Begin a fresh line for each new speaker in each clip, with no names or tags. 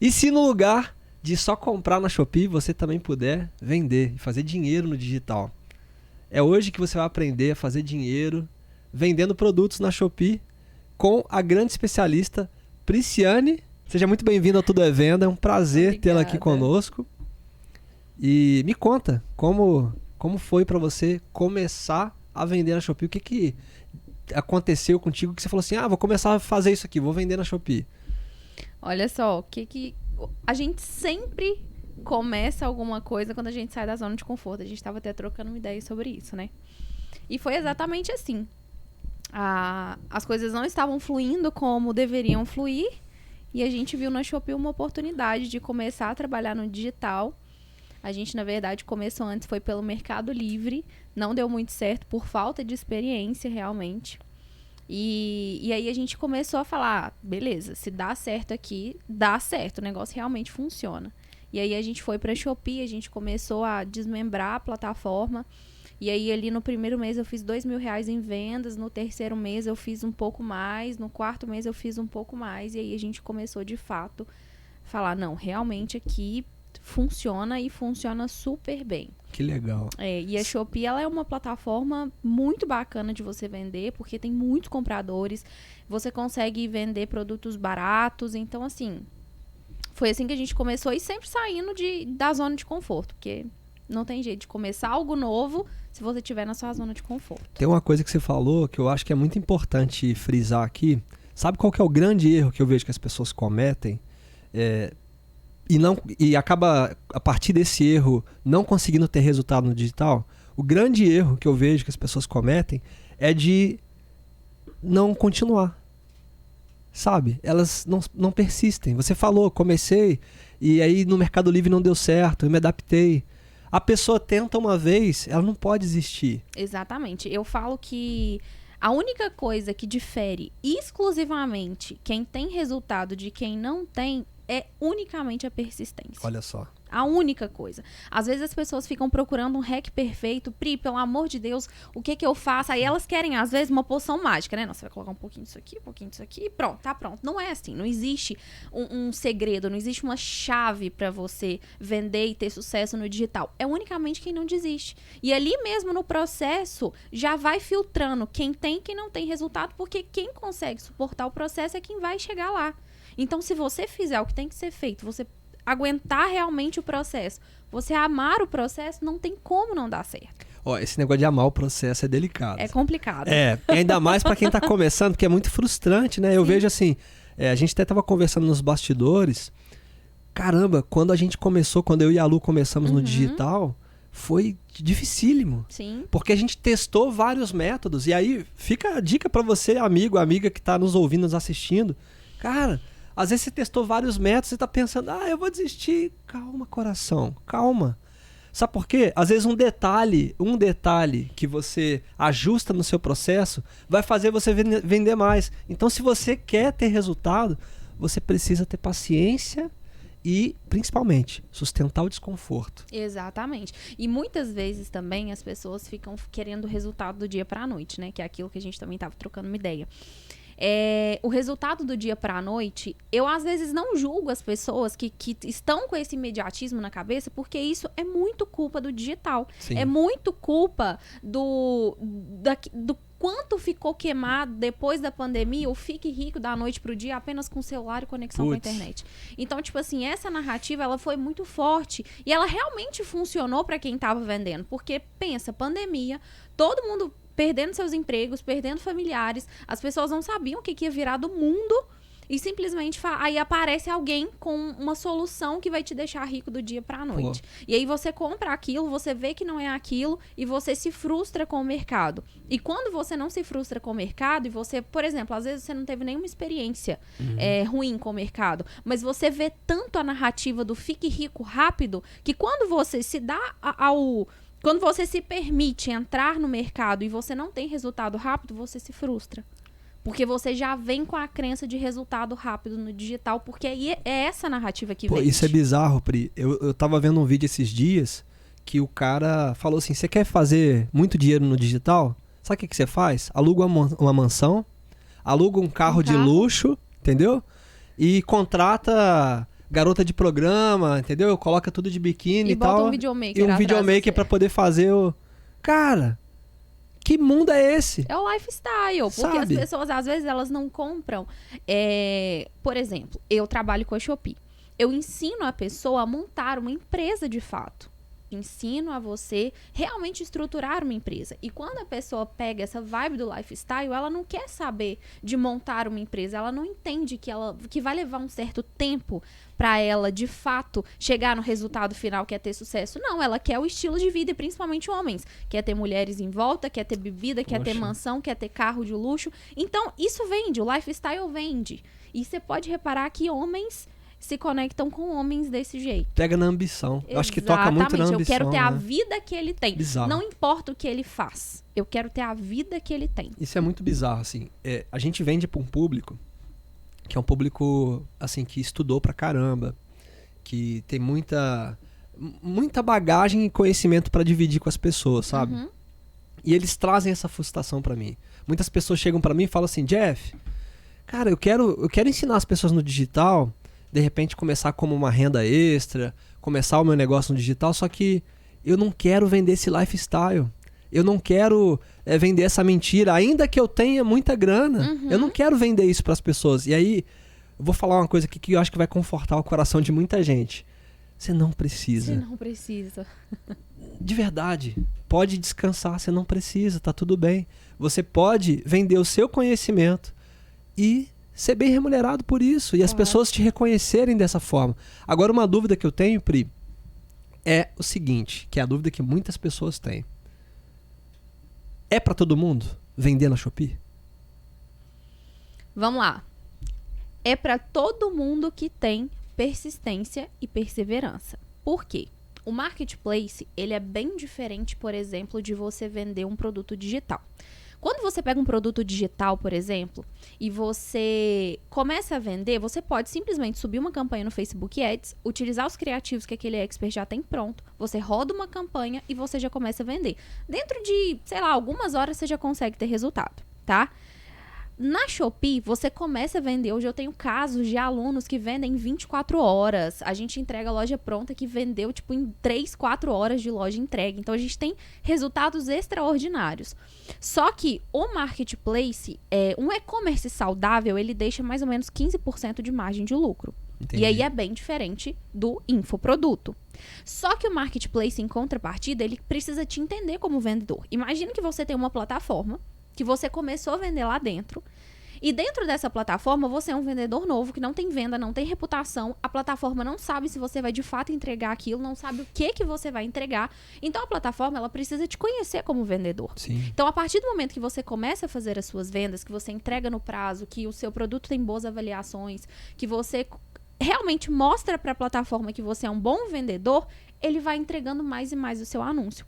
E se no lugar de só comprar na Shopee, você também puder vender e fazer dinheiro no digital? É hoje que você vai aprender a fazer dinheiro vendendo produtos na Shopee com a grande especialista Prisciane. Seja muito bem-vindo ao Tudo é Venda, é um prazer tê-la aqui conosco. E me conta, como foi para você começar a vender na Shopee? O que aconteceu contigo que você falou assim, vou começar a fazer isso aqui, vou vender na Shopee?
Olha só, a gente sempre começa alguma coisa quando a gente sai da zona de conforto. A gente estava até trocando uma ideia sobre isso, né? E foi exatamente assim. As coisas não estavam fluindo como deveriam fluir e a gente viu na Shopee uma oportunidade de começar a trabalhar no digital. A gente, na verdade, começou antes, foi pelo Mercado Livre. Não deu muito certo por falta de experiência, realmente. E aí a gente começou a falar, beleza, se dá certo aqui, dá certo, o negócio realmente funciona. E aí a gente foi para a Shopee, a gente começou a desmembrar a plataforma. E aí ali no primeiro mês eu fiz R$2.000 em vendas, no terceiro mês eu fiz um pouco mais, no quarto mês eu fiz um pouco mais. E aí a gente começou de fato a falar, não, realmente aqui funciona e funciona super bem.
Que legal.
E a Shopee, ela é uma plataforma muito bacana de você vender, porque tem muitos compradores, você consegue vender produtos baratos, então assim, foi assim que a gente começou e sempre saindo da zona de conforto, porque não tem jeito de começar algo novo se você estiver na sua zona de conforto.
Tem uma coisa que você falou que eu acho que é muito importante frisar aqui. Sabe qual que é o grande erro que eu vejo que as pessoas cometem? E acaba, a partir desse erro, não conseguindo ter resultado no digital? O grande erro que eu vejo que as pessoas cometem é de não continuar. Sabe? Elas não persistem. Você falou, comecei, e aí no Mercado Livre não deu certo, eu me adaptei. A pessoa tenta uma vez, ela não pode desistir.
Exatamente. Eu falo que a única coisa que difere exclusivamente quem tem resultado de quem não tem é unicamente a persistência.
Olha só.
A única coisa. Às vezes as pessoas ficam procurando um hack perfeito. Pri, pelo amor de Deus, o que eu faço? Aí elas querem, às vezes, uma poção mágica, né? Nossa, você vai colocar um pouquinho disso aqui, um pouquinho disso aqui e pronto, tá pronto. Não é assim. Não existe um segredo, não existe uma chave pra você vender e ter sucesso no digital. É unicamente quem não desiste. E ali mesmo no processo, já vai filtrando quem tem e quem não tem resultado, porque quem consegue suportar o processo é quem vai chegar lá. Então, se você fizer o que tem que ser feito, você aguentar realmente o processo, você amar o processo, não tem como não dar certo.
Esse negócio de amar o processo é delicado.
É complicado.
Ainda mais para quem tá começando, porque é muito frustrante, né? Eu vejo assim, a gente até tava conversando nos bastidores, caramba, quando a gente começou, quando eu e a Lu começamos no digital, foi dificílimo.
Sim.
Porque a gente testou vários métodos, e aí fica a dica para você, amigo, amiga que tá nos ouvindo, nos assistindo, cara... Às vezes você testou vários métodos e tá pensando, eu vou desistir. Calma, coração, calma. Sabe por quê? Às vezes um detalhe que você ajusta no seu processo vai fazer você vender mais. Então, se você quer ter resultado, você precisa ter paciência e, principalmente, sustentar o desconforto.
Exatamente. E muitas vezes também as pessoas ficam querendo o resultado do dia pra noite, né? Que é aquilo que a gente também tava trocando uma ideia. O resultado do dia pra noite, eu às vezes não julgo as pessoas que estão com esse imediatismo na cabeça, porque isso é muito culpa do digital.
Sim.
É muito culpa do quanto ficou queimado depois da pandemia, o fique rico da noite pro dia apenas com celular e conexão com a internet. Então, tipo assim, essa narrativa, ela foi muito forte e ela realmente funcionou pra quem tava vendendo, porque pensa, pandemia, todo mundo perdendo seus empregos, perdendo familiares, as pessoas não sabiam o que ia virar do mundo e simplesmente aí aparece alguém com uma solução que vai te deixar rico do dia pra noite. E aí você compra aquilo, você vê que não é aquilo e você se frustra com o mercado. E quando você não se frustra com o mercado e você, por exemplo, às vezes você não teve nenhuma experiência ruim com o mercado, mas você vê tanto a narrativa do fique rico rápido que quando você se dá quando você se permite entrar no mercado e você não tem resultado rápido, você se frustra. Porque você já vem com a crença de resultado rápido no digital, porque aí é essa narrativa que vem.
Isso é bizarro, Pri. Eu tava vendo um vídeo esses dias que o cara falou assim, você quer fazer muito dinheiro no digital? Sabe o que você faz? Aluga uma mansão, aluga um carro de luxo, entendeu? E contrata garota de programa, entendeu? Coloca tudo de biquíni e tal.
bota um videomaker
E um
atrás
videomaker
de você.
pra poder fazer o... Cara, que mundo é esse?
É o lifestyle. Porque
Sabe?
as pessoas, às vezes, elas não compram. Por exemplo, eu trabalho com a Shopee. Eu ensino a pessoa a montar uma empresa de fato. Ensino a você realmente estruturar uma empresa. E quando a pessoa pega essa vibe do lifestyle, ela não quer saber de montar uma empresa. Ela não entende que vai levar um certo tempo para ela, de fato, chegar no resultado final, que é ter sucesso. Não, ela quer o estilo de vida, e principalmente homens. Quer ter mulheres em volta, quer ter bebida, quer ter mansão, quer ter carro de luxo. Então, isso vende, o lifestyle vende. E você pode reparar que homens se conectam com homens desse jeito.
Pega na ambição. Eu acho que toca muito na ambição.
Eu quero ter a
né?
vida que ele tem.
Bizarro.
Não importa o que ele faz. Eu quero ter a vida que ele tem.
Isso é muito bizarro, assim. A gente vende pra um público que é um público, assim, que estudou pra caramba, que tem muita bagagem e conhecimento pra dividir com as pessoas, sabe?
Uhum.
E eles trazem essa frustração pra mim. Muitas pessoas chegam pra mim e falam assim, Jeff, cara, eu quero ensinar as pessoas no digital, de repente começar como uma renda extra, começar o meu negócio no digital, só que eu não quero vender esse lifestyle. Eu não quero vender essa mentira, ainda que eu tenha muita grana.
Uhum.
Eu não quero vender isso para as pessoas. E aí, eu vou falar uma coisa aqui que eu acho que vai confortar o coração de muita gente. Você não precisa.
Você não precisa.
De verdade. Pode descansar, você não precisa, tá tudo bem. Você pode vender o seu conhecimento e ser bem remunerado por isso. E as pessoas te reconhecerem dessa forma. Agora, uma dúvida que eu tenho, Pri, é o seguinte, que é a dúvida que muitas pessoas têm. É pra todo mundo vender na Shopee?
Vamos lá. É pra todo mundo que tem persistência e perseverança. Por quê? O marketplace, ele é bem diferente, por exemplo, de você vender um produto digital. Quando você pega um produto digital, por exemplo, e você começa a vender, você pode simplesmente subir uma campanha no Facebook Ads, utilizar os criativos que aquele expert já tem pronto, você roda uma campanha e você já começa a vender. Dentro de, sei lá, algumas horas você já consegue ter resultado, tá? Na Shopee, você começa a vender. Hoje eu tenho casos de alunos que vendem em 24 horas. A gente entrega a loja pronta que vendeu, tipo, em 3, 4 horas de loja entregue. Então, a gente tem resultados extraordinários. Só que o marketplace, um e-commerce saudável, ele deixa mais ou menos 15% de margem de lucro.
Entendi.
E aí é bem diferente do infoproduto. Só que o marketplace, em contrapartida, ele precisa te entender como vendedor. Imagina que você tem uma plataforma que você começou a vender lá dentro. E dentro dessa plataforma, você é um vendedor novo, que não tem venda, não tem reputação. A plataforma não sabe se você vai de fato entregar aquilo, não sabe o que você vai entregar. Então, a plataforma, ela precisa te conhecer como vendedor.
Sim.
Então, a partir do momento que você começa a fazer as suas vendas, que você entrega no prazo, que o seu produto tem boas avaliações, que você realmente mostra para a plataforma que você é um bom vendedor, ele vai entregando mais e mais o seu anúncio.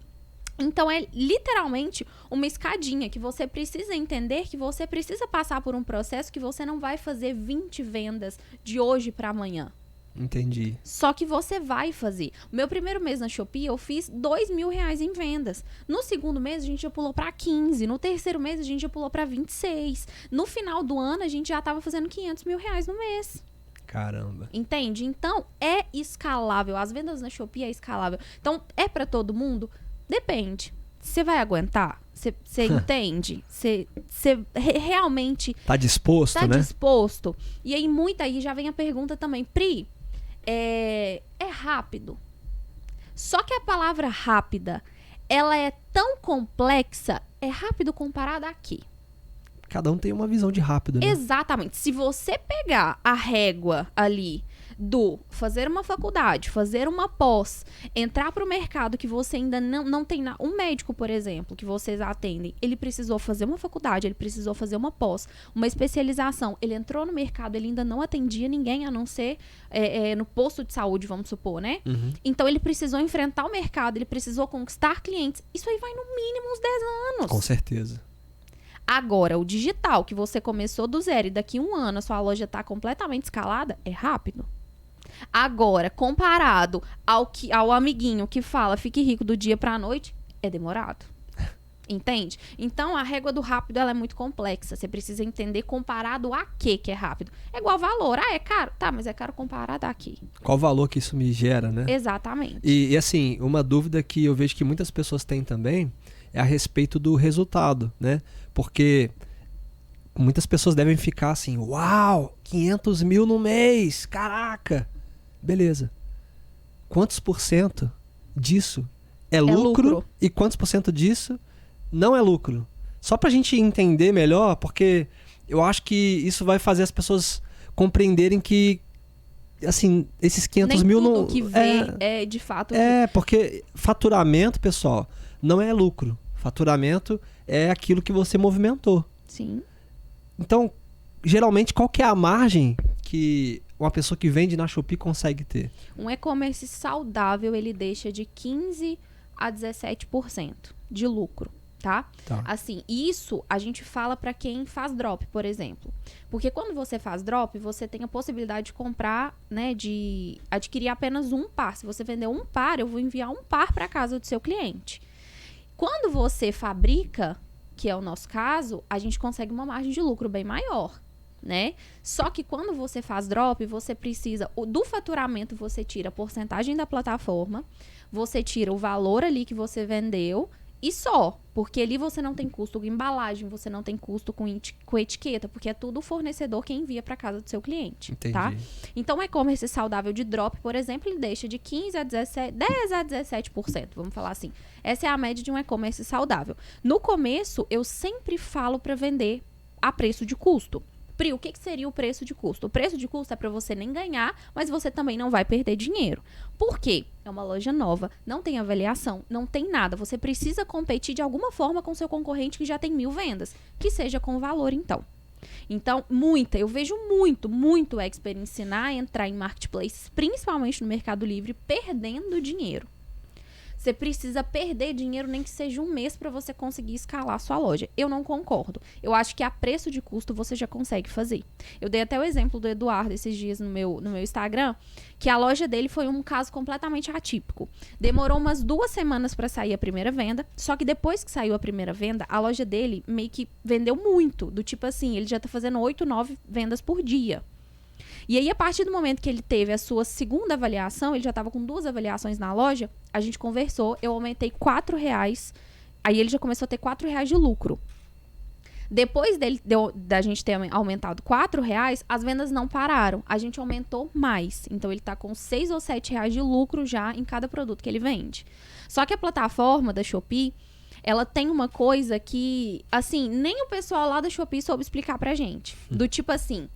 Então, é literalmente uma escadinha que você precisa entender, que você precisa passar por um processo que você não vai fazer 20 vendas de hoje para amanhã.
Entendi.
Só que você vai fazer. O meu primeiro mês na Shopee, eu fiz R$2.000 em vendas. No segundo mês, a gente já pulou para 15. No terceiro mês, a gente já pulou para 26. No final do ano, a gente já estava fazendo R$500 mil no mês.
Caramba.
Entende? Então, é escalável. As vendas na Shopee é escalável. Então, é para todo mundo? Depende. Você vai aguentar? Você entende? Você realmente
Tá disposto,
tá
né?
disposto? E aí já vem a pergunta também. Pri, é rápido. Só que a palavra rápida, ela é tão complexa, é rápido comparado a quê?
Cada um tem uma visão de rápido, né?
Exatamente. Se você pegar a régua ali do fazer uma faculdade, fazer uma pós, entrar para o mercado que você ainda não tem nada. Um médico, por exemplo, que vocês atendem, ele precisou fazer uma faculdade, ele precisou fazer uma pós, uma especialização. Ele entrou no mercado, ele ainda não atendia ninguém, a não ser no posto de saúde, vamos supor, né?
Uhum.
Então, ele precisou enfrentar o mercado, ele precisou conquistar clientes. Isso aí vai no mínimo uns 10 anos.
Com certeza.
Agora, o digital, que você começou do zero e daqui a um ano a sua loja está completamente escalada, é rápido. Agora, comparado ao amiguinho que fala fique rico do dia pra noite, é demorado. Entende? Então, a régua do rápido ela é muito complexa. Você precisa entender comparado a que é rápido. É igual valor. Ah, é caro? Tá, mas é caro comparado a quê?
Qual valor que isso me gera, né?
Exatamente.
E assim, uma dúvida que eu vejo que muitas pessoas têm também é a respeito do resultado, né? Porque muitas pessoas devem ficar assim, uau, 500 mil no mês, caraca! Beleza. Quantos por cento disso é lucro e quantos por cento disso não é lucro? Só pra gente entender melhor, porque eu acho que isso vai fazer as pessoas compreenderem que, assim, esses 500 mil não...
que vem é de fato...
Porque faturamento, pessoal, não é lucro. Faturamento é aquilo que você movimentou.
Sim.
Então, geralmente, qual que é a margem que uma pessoa que vende na Shopee consegue ter?
Um e-commerce saudável, ele deixa de 15% a 17% de lucro. Tá? Assim, isso a gente fala para quem faz drop, por exemplo. Porque quando você faz drop, você tem a possibilidade de comprar, né, de adquirir apenas um par. Se você vender um par, eu vou enviar um par para casa do seu cliente. Quando você fabrica, que é o nosso caso, a gente consegue uma margem de lucro bem maior, né? Só que quando você faz drop, você precisa, do faturamento você tira a porcentagem da plataforma, você tira o valor ali que você vendeu e só, porque ali você não tem custo com embalagem, você não tem custo com etiqueta, porque é tudo o fornecedor que envia para casa do seu cliente.
Entendi.
Tá? Então, o e-commerce saudável de drop, por exemplo, ele deixa de 15 a 17, 10 a 17%, vamos falar assim. Essa é a média de um e-commerce saudável. No começo, eu sempre falo para vender a preço de custo. Pri, o que seria o preço de custo? O preço de custo é para você nem ganhar, mas você também não vai perder dinheiro. Por quê? É uma loja nova, não tem avaliação, não tem nada. Você precisa competir de alguma forma com seu concorrente que já tem 1000 vendas. Que seja com valor, então. Então, eu vejo muito expert ensinar a entrar em marketplaces, principalmente no Mercado Livre, perdendo dinheiro. Você precisa perder dinheiro, nem que seja um mês, para você conseguir escalar a sua loja. Eu não concordo. Eu acho que a preço de custo você já consegue fazer. Eu dei até o exemplo do Eduardo esses dias no meu Instagram, que a loja dele foi um caso completamente atípico. Demorou umas 2 semanas para sair a primeira venda, só que depois que saiu a primeira venda, a loja dele meio que vendeu muito. Do tipo assim, ele já tá fazendo 8, 9 vendas por dia. E aí, a partir do momento que ele teve a sua segunda avaliação, ele já estava com 2 avaliações na loja, a gente conversou, eu aumentei R$4, aí ele já começou a ter R$4 de lucro. Depois da gente ter aumentado R$4, as vendas não pararam, a gente aumentou mais. Então, ele está com R$6 ou R$7 de lucro já em cada produto que ele vende. Só que a plataforma da Shopee, ela tem uma coisa que, assim, nem o pessoal lá da Shopee soube explicar pra gente. Do tipo assim...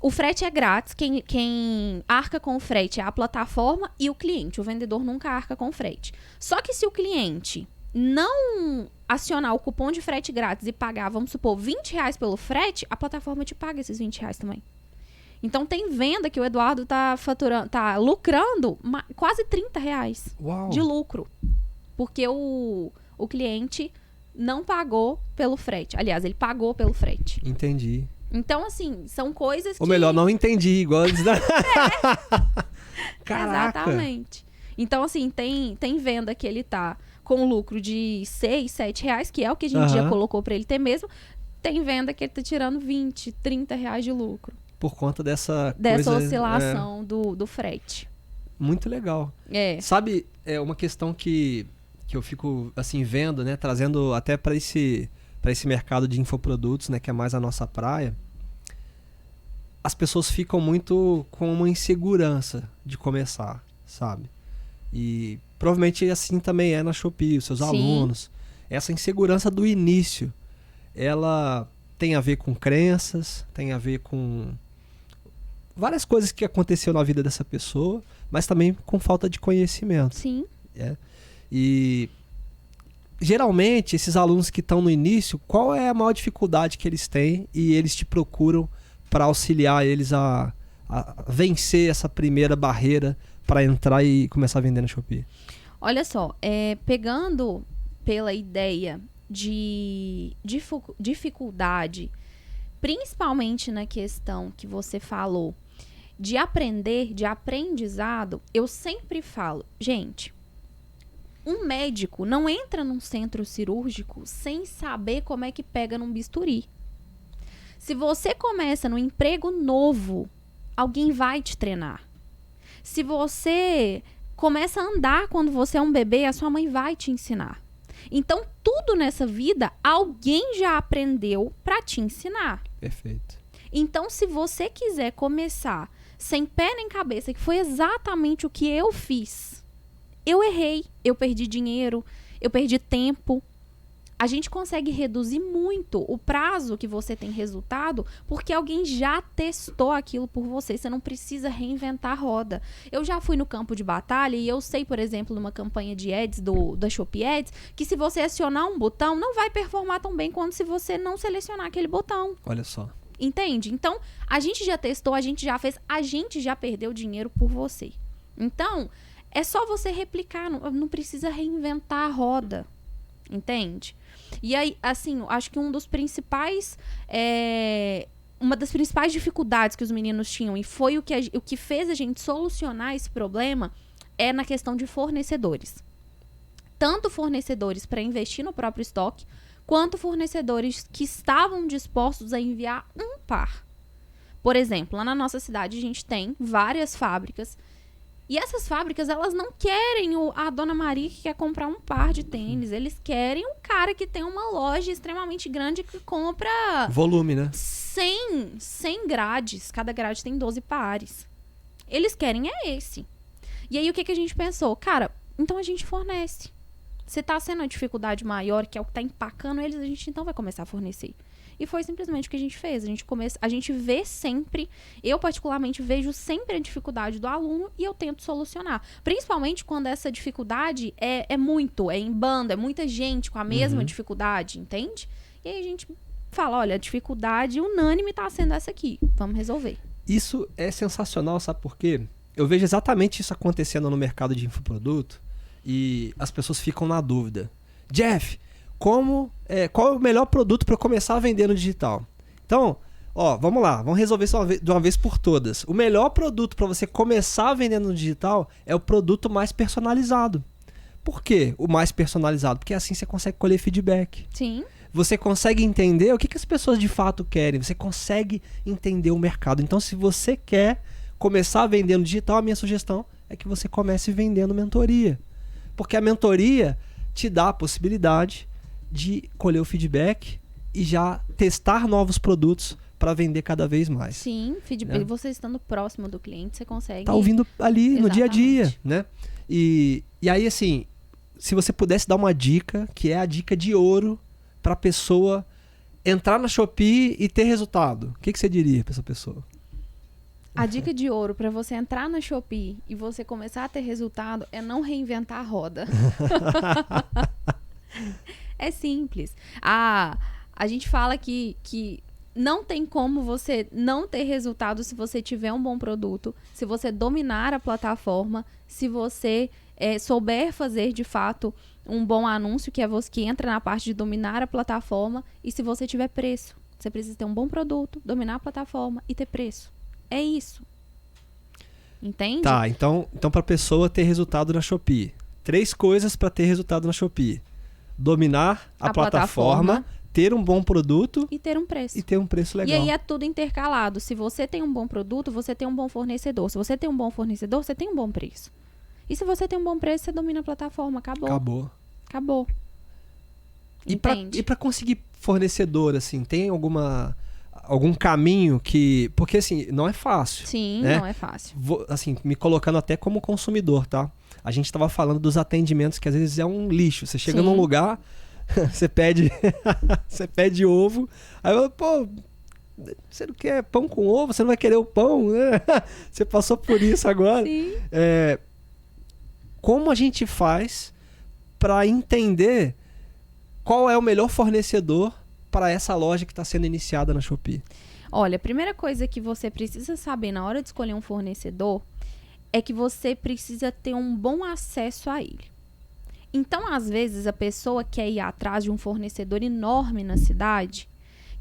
O frete é grátis, quem arca com o frete é a plataforma e o cliente. O vendedor nunca arca com o frete. Só que se o cliente não acionar o cupom de frete grátis e pagar, vamos supor, R$20 pelo frete, a plataforma te paga esses R$20 também. Então, tem venda que o Eduardo tá lucrando quase R$30 de lucro. Porque o cliente não pagou pelo frete. Aliás, ele pagou pelo frete.
Entendi.
Então, assim, são coisas que...
Ou melhor, não entendi, igual eles...
Caraca! Exatamente. Então, assim, tem venda que ele tá com lucro de R$6, R$7, que é o que a gente já colocou pra ele ter mesmo. Tem venda que ele tá tirando R$20, R$30 de lucro.
Por conta dessa
oscilação do frete.
Muito legal. Sabe, é uma questão que eu fico, assim, vendo, né? Trazendo até para esse mercado de infoprodutos, né? Que é mais a nossa praia. As pessoas ficam muito com uma insegurança de começar, sabe? E provavelmente assim também é na Shopee, os seus alunos. Essa insegurança do início, ela tem a ver com crenças, tem a ver com várias coisas que aconteceu na vida dessa pessoa, mas também com falta de conhecimento.
Sim.
E geralmente esses alunos que estão no início, qual é a maior dificuldade que eles têm e eles te procuram para auxiliar eles a vencer essa primeira barreira para entrar e começar a vender na Shopee?
Olha só, pegando pela ideia de dificuldade, principalmente na questão que você falou, de aprendizado, eu sempre falo, gente, Um médico não entra num centro cirúrgico sem saber como é que pega num bisturi. Se você começa num emprego novo, alguém vai te treinar. Se você começa a andar quando você é um bebê, a sua mãe vai te ensinar. Então, tudo nessa vida, alguém já aprendeu para te ensinar.
Perfeito.
Então, se você quiser começar sem pé nem cabeça, que foi exatamente o que eu fiz, eu errei, eu perdi dinheiro, eu perdi tempo. A gente consegue reduzir muito o prazo que você tem resultado porque alguém já testou aquilo por você. Você não precisa reinventar a roda. Eu já fui no campo de batalha e eu sei, por exemplo, numa campanha de ads da Shopee Ads, que se você acionar um botão, não vai performar tão bem quanto se você não selecionar aquele botão.
Olha só.
Entende? Então, a gente já testou, a gente já fez, a gente já perdeu dinheiro por você. Então, é só você replicar, não precisa reinventar a roda. Entende? E aí, assim, acho que uma das principais dificuldades que os meninos tinham, e foi o que fez a gente solucionar esse problema, é na questão de fornecedores. Tanto fornecedores para investir no próprio estoque, quanto fornecedores que estavam dispostos a enviar um par. Por exemplo, lá na nossa cidade a gente tem várias fábricas. E essas fábricas, elas não querem a Dona Maria que quer comprar um par de tênis. Eles querem um cara que tem uma loja extremamente grande que compra...
Volume, né?
100 grades. Cada grade tem 12 pares. Eles querem esse. E aí, o que a gente pensou? Cara, então a gente fornece. Se tá sendo uma dificuldade maior, que é o que tá empacando eles, a gente então vai começar a fornecer. E foi simplesmente o que a gente fez. A gente vê sempre, eu particularmente vejo sempre a dificuldade do aluno e eu tento solucionar. Principalmente quando essa dificuldade é em bando, é muita gente com a mesma dificuldade, entende? E aí a gente fala, olha, a dificuldade unânime tá sendo essa aqui, vamos resolver.
Isso é sensacional, sabe por quê? Eu vejo exatamente isso acontecendo no mercado de infoproduto e as pessoas ficam na dúvida. Jeff, qual é o melhor produto para eu começar a vender no digital? Então, vamos lá, vamos resolver isso de uma vez por todas. O melhor produto para você começar a vender no digital é o produto mais personalizado. Por quê o mais personalizado? Porque assim você consegue colher feedback.
Sim.
Você consegue entender o que as pessoas de fato querem. Você consegue entender o mercado. Então, se você quer começar a vender no digital, a minha sugestão é que você comece vendendo mentoria. Porque a mentoria te dá a possibilidade de colher o feedback e já testar novos produtos para vender cada vez mais.
Sim, feedback. Né? Você estando próximo do cliente, você consegue...
Tá ouvindo ali no dia a dia, né? E aí, assim, se você pudesse dar uma dica, que é a dica de ouro para a pessoa entrar na Shopee e ter resultado, o que você diria para essa pessoa?
A dica de ouro para você entrar na Shopee e você começar a ter resultado é não reinventar a roda. É simples. A gente fala que não tem como você não ter resultado se você tiver um bom produto, se você dominar a plataforma, se você souber fazer de fato um bom anúncio, que é você que entra na parte de dominar a plataforma, e se você tiver preço. Você precisa ter um bom produto, dominar a plataforma e ter preço. É isso. Entende?
Tá, então para a pessoa ter resultado na Shopee, 3 coisas para ter resultado na Shopee. Dominar a plataforma, ter um bom produto
e ter um preço.
E ter um preço legal.
E aí é tudo intercalado. Se você tem um bom produto, você tem um bom fornecedor. Se você tem um bom fornecedor, você tem um bom preço. E se você tem um bom preço, você domina a plataforma. Acabou.
E para conseguir fornecedor, assim, tem algum caminho que... Porque, assim, não é fácil.
Sim,
né?
Não é fácil.
Assim, me colocando até como consumidor, tá? A gente estava falando dos atendimentos que às vezes é um lixo. Você chega num lugar, você pede ovo, aí eu, pô, você não quer pão com ovo? Você não vai querer o pão? Você passou por isso agora.
Sim.
Como a gente faz para entender qual é o melhor fornecedor para essa loja que está sendo iniciada na Shopee?
Olha, a primeira coisa que você precisa saber na hora de escolher um fornecedor é que você precisa ter um bom acesso a ele. Então, às vezes, a pessoa quer ir atrás de um fornecedor enorme na cidade,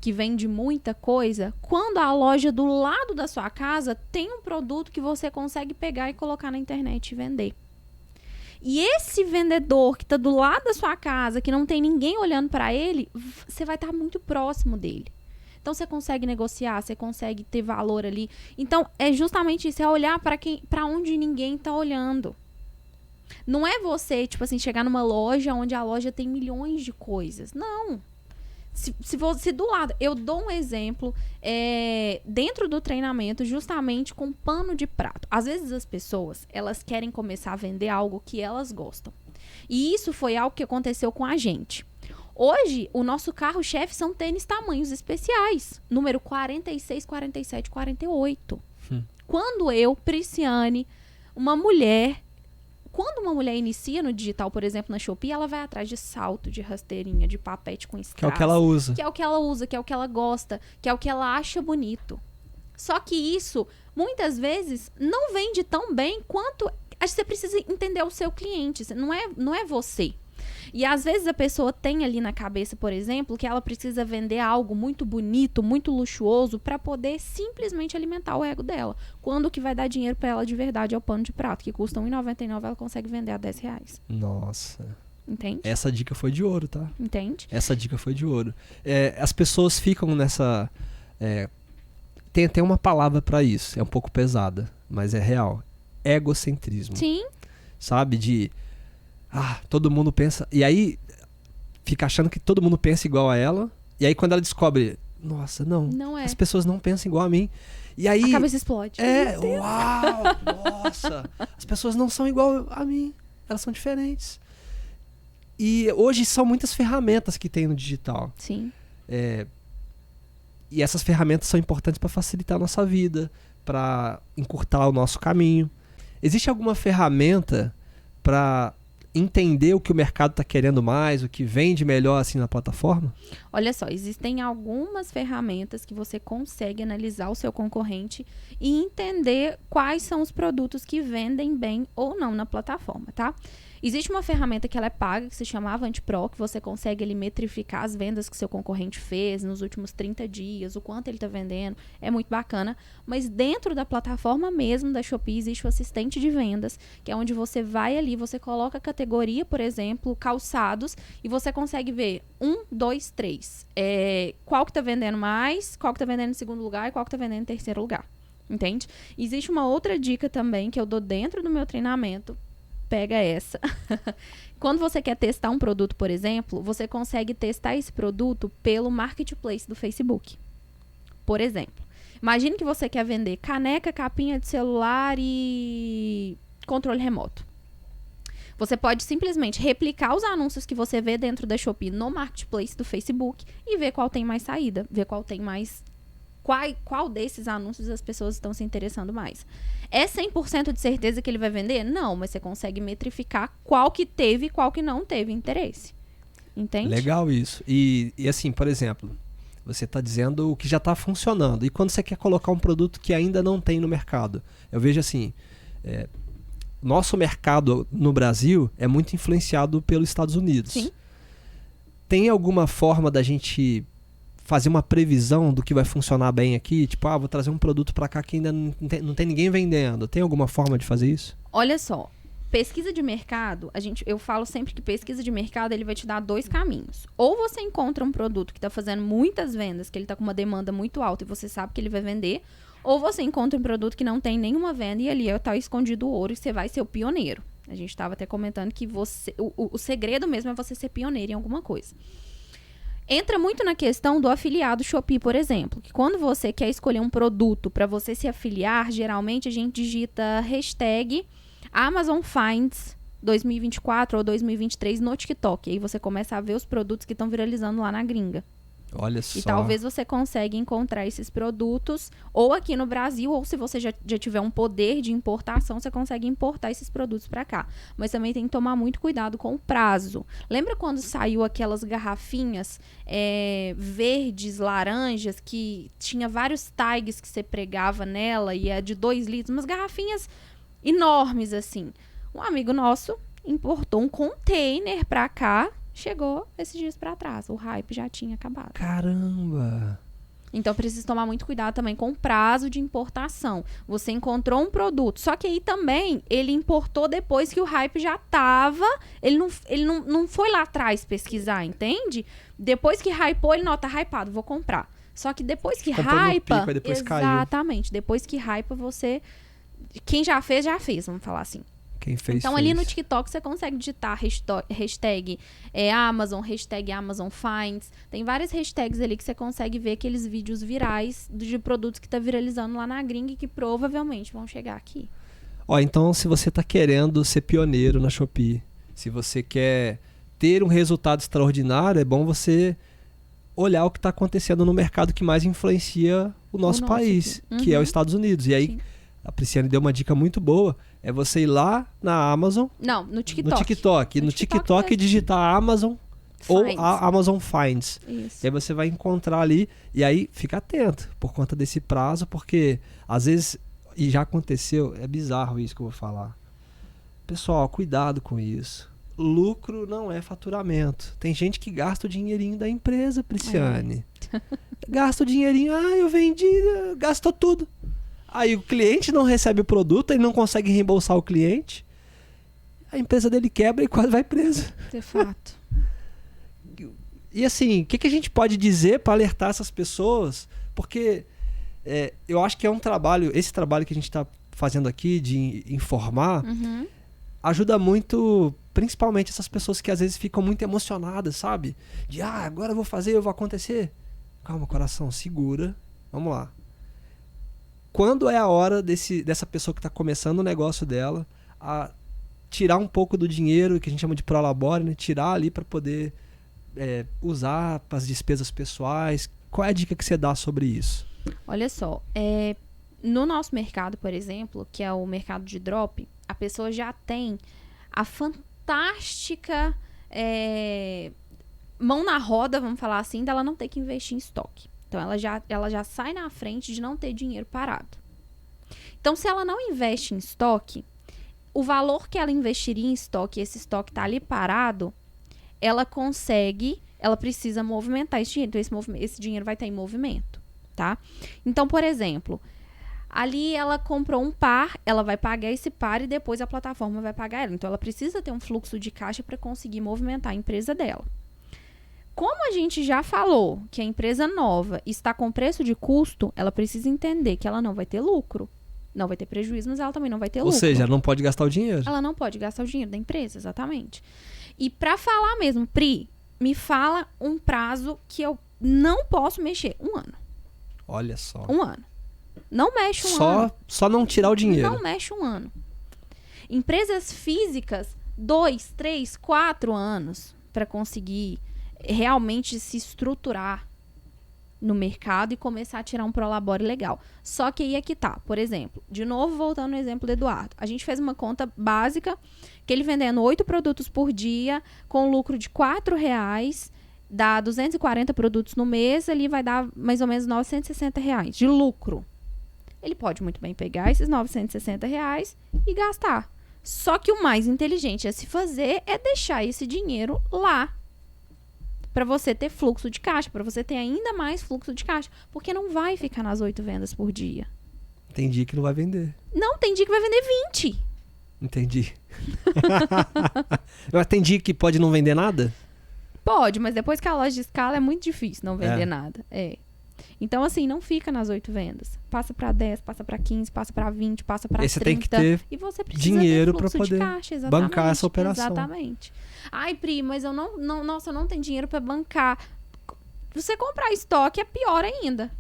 que vende muita coisa, quando a loja do lado da sua casa tem um produto que você consegue pegar e colocar na internet e vender. E esse vendedor que tá do lado da sua casa, que não tem ninguém olhando para ele, você vai estar muito próximo dele. Então, você consegue negociar, você consegue ter valor ali. Então, é justamente isso, é olhar para onde ninguém tá olhando. Não é você, tipo assim, chegar numa loja onde a loja tem milhões de coisas. Não. Se do lado, eu dou um exemplo dentro do treinamento, justamente com pano de prato. Às vezes as pessoas, elas querem começar a vender algo que elas gostam. E isso foi algo que aconteceu com a gente. Hoje, o nosso carro-chefe são tênis tamanhos especiais. Número 46, 47, 48. Quando eu, Prisciane, quando uma mulher inicia no digital, por exemplo, na Shopee, ela vai atrás de salto, de rasteirinha, de papete com strass.
Que é o que ela usa.
Que é o que ela usa, que é o que ela gosta, que é o que ela acha bonito. Só que isso, muitas vezes, não vende tão bem quanto... Acho que você precisa entender o seu cliente, não é você. E às vezes a pessoa tem ali na cabeça, por exemplo, que ela precisa vender algo muito bonito, muito luxuoso, para poder simplesmente alimentar o ego dela. Quando o que vai dar dinheiro para ela de verdade é o pano de prato, que custa R$1,99, ela consegue vender a R$10.
Nossa.
Entende?
Essa dica foi de ouro, tá?
Entende?
Essa dica foi de ouro. As pessoas ficam nessa... Tem até uma palavra para isso, é um pouco pesada, mas é real. Egocentrismo.
Sim.
Sabe? Todo mundo pensa... E aí, fica achando que todo mundo pensa igual a ela. E aí, quando ela descobre... Nossa, não é. As pessoas não pensam igual a mim. E aí...
A cabeça explode.
Uau! Nossa! As pessoas não são igual a mim. Elas são diferentes. E hoje são muitas ferramentas que tem no digital.
Sim.
E essas ferramentas são importantes para facilitar a nossa vida, para encurtar o nosso caminho. Existe alguma ferramenta para entender o que o mercado está querendo mais, o que vende melhor assim na plataforma?
Olha só, existem algumas ferramentas que você consegue analisar o seu concorrente e entender quais são os produtos que vendem bem ou não na plataforma, tá? Existe uma ferramenta que ela é paga, que se chama Avante Pro, que você consegue ali metrificar as vendas que seu concorrente fez nos últimos 30 dias, o quanto ele está vendendo, é muito bacana. Mas dentro da plataforma mesmo da Shopee existe o assistente de vendas, que é onde você vai ali, você coloca a categoria, por exemplo, calçados, e você consegue ver 1, 2, 3. Qual que está vendendo mais, qual que está vendendo em segundo lugar e qual que está vendendo em terceiro lugar. Entende? Existe uma outra dica também que eu dou dentro do meu treinamento. Pega essa. Quando você quer testar um produto, por exemplo, você consegue testar esse produto pelo marketplace do Facebook. Por exemplo, imagine que você quer vender caneca, capinha de celular e controle remoto. Você pode simplesmente replicar os anúncios que você vê dentro da Shopee no marketplace do Facebook e ver qual tem mais saída, ver qual tem mais... Qual desses anúncios as pessoas estão se interessando mais. É 100% de certeza que ele vai vender? Não, mas você consegue metrificar qual que teve e qual que não teve interesse. Entende?
Legal isso. E assim, por exemplo, você está dizendo o que já está funcionando. E quando você quer colocar um produto que ainda não tem no mercado? Eu vejo assim, nosso mercado no Brasil é muito influenciado pelos Estados Unidos.
Sim.
Tem alguma forma da gente fazer uma previsão do que vai funcionar bem aqui? Tipo, vou trazer um produto para cá que ainda não tem ninguém vendendo. Tem alguma forma de fazer isso?
Olha só, pesquisa de mercado, eu falo sempre que pesquisa de mercado ele vai te dar 2 caminhos. Ou você encontra um produto que está fazendo muitas vendas, que ele está com uma demanda muito alta e você sabe que ele vai vender, ou você encontra um produto que não tem nenhuma venda e ali está escondido o ouro e você vai ser o pioneiro. A gente estava até comentando que o segredo mesmo é você ser pioneiro em alguma coisa. Entra muito na questão do afiliado Shopee, por exemplo, que quando você quer escolher um produto para você se afiliar, geralmente a gente digita hashtag Amazon Finds 2024 ou 2023 no TikTok. E aí você começa a ver os produtos que estão viralizando lá na gringa.
Olha só.
E talvez você consiga encontrar esses produtos ou aqui no Brasil, ou se você já tiver um poder de importação, você consegue importar esses produtos para cá. Mas também tem que tomar muito cuidado com o prazo. Lembra quando saiu aquelas garrafinhas verdes, laranjas, que tinha vários tags que você pregava nela e é de 2 litros, umas garrafinhas enormes assim. Um amigo nosso importou um container para cá. Chegou esses dias pra trás. O hype já tinha acabado.
Caramba!
Então, precisa tomar muito cuidado também com o prazo de importação. Você encontrou um produto, só que aí também ele importou depois que o hype já tava. Ele não foi lá atrás pesquisar, entende? Depois que hypou, ele tá hypado, vou comprar. Só que depois que hypa... Exatamente. Caiu. Depois que hypa, você... Quem já fez, vamos falar assim.
Quem fez,
então, ali no TikTok, você consegue digitar hashtag Amazon, hashtag Amazon Finds. Tem várias hashtags ali que você consegue ver aqueles vídeos virais de produtos que tá viralizando lá na gringa e que provavelmente vão chegar aqui.
Então, se você tá querendo ser pioneiro na Shopee, se você quer ter um resultado extraordinário, é bom você olhar o que tá acontecendo no mercado que mais influencia o nosso país, que é os Estados Unidos. E aí, sim, a Prisciane deu uma dica muito boa. É você ir lá na Amazon.
Não, no TikTok.
No TikTok digitar Amazon ou a Amazon Finds.
Isso.
E aí você vai encontrar ali. E aí fica atento por conta desse prazo, porque às vezes, e já aconteceu, é bizarro isso que eu vou falar. Pessoal, cuidado com isso. Lucro não é faturamento. Tem gente que gasta o dinheirinho da empresa, Prisciane. Gasta o dinheirinho, eu vendi, gastou tudo. Aí o cliente não recebe o produto, ele não consegue reembolsar o cliente, a empresa dele quebra e quase vai presa.
De fato.
E assim, o que a gente pode dizer para alertar essas pessoas? Porque eu acho que é um trabalho, esse trabalho que a gente está fazendo aqui de informar, ajuda muito, principalmente essas pessoas que às vezes ficam muito emocionadas, sabe? De, agora eu vou fazer, eu vou acontecer. Calma, coração, segura. Vamos lá. Quando é a hora dessa pessoa que está começando o negócio dela a tirar um pouco do dinheiro, que a gente chama de prolabore, né? Tirar ali para poder usar para as despesas pessoais? Qual é a dica que você dá sobre isso?
Olha só, no nosso mercado, por exemplo, que é o mercado de drop, a pessoa já tem a fantástica mão na roda, vamos falar assim, dela não ter que investir em estoque. Então, ela já sai na frente de não ter dinheiro parado. Então, se ela não investe em estoque, o valor que ela investiria em estoque, esse estoque está ali parado, ela precisa movimentar esse dinheiro. Então, esse dinheiro vai estar em movimento, tá? Então, por exemplo, ali ela comprou um par, ela vai pagar esse par e depois a plataforma vai pagar ela. Então, ela precisa ter um fluxo de caixa para conseguir movimentar a empresa dela. Como a gente já falou que a empresa nova está com preço de custo, ela precisa entender que ela não vai ter lucro. Não vai ter prejuízo, mas ela também não vai ter lucro.
Ou seja, ela não pode gastar o dinheiro.
Ela não pode gastar o dinheiro da empresa, exatamente. E para falar mesmo, Pri, me fala um prazo que eu não posso mexer. 1 ano.
Olha só.
1 ano. Não mexe um ano.
Só não tirar o dinheiro.
Não mexe 1 ano. Empresas físicas, 2, 3, 4 anos para conseguir realmente se estruturar no mercado e começar a tirar um prolabore legal. Só que aí é que tá. Por exemplo, de novo voltando no exemplo do Eduardo. A gente fez uma conta básica que ele vendendo 8 produtos por dia com lucro de R$4, dá 240 produtos no mês, ali vai dar mais ou menos R$960 de lucro. Ele pode muito bem pegar esses R$960 e gastar. Só que o mais inteligente a se fazer é deixar esse dinheiro lá para você ter fluxo de caixa, para você ter ainda mais fluxo de caixa, porque não vai ficar nas 8 vendas por dia.
Tem dia que não vai vender.
Não, tem dia que vai vender 20.
Entendi. Tem dia que pode não vender nada?
Pode, mas depois que a loja escala é muito difícil não vender nada. Então, assim, não fica nas 8 vendas. Passa para 10, passa para 15, passa para 20, passa para 30.
Você tem que ter
e você precisa
dinheiro
para
poder
caixa,
bancar essa operação.
Exatamente. Ai, Pri, mas eu não tenho dinheiro para bancar. Você comprar estoque é pior ainda.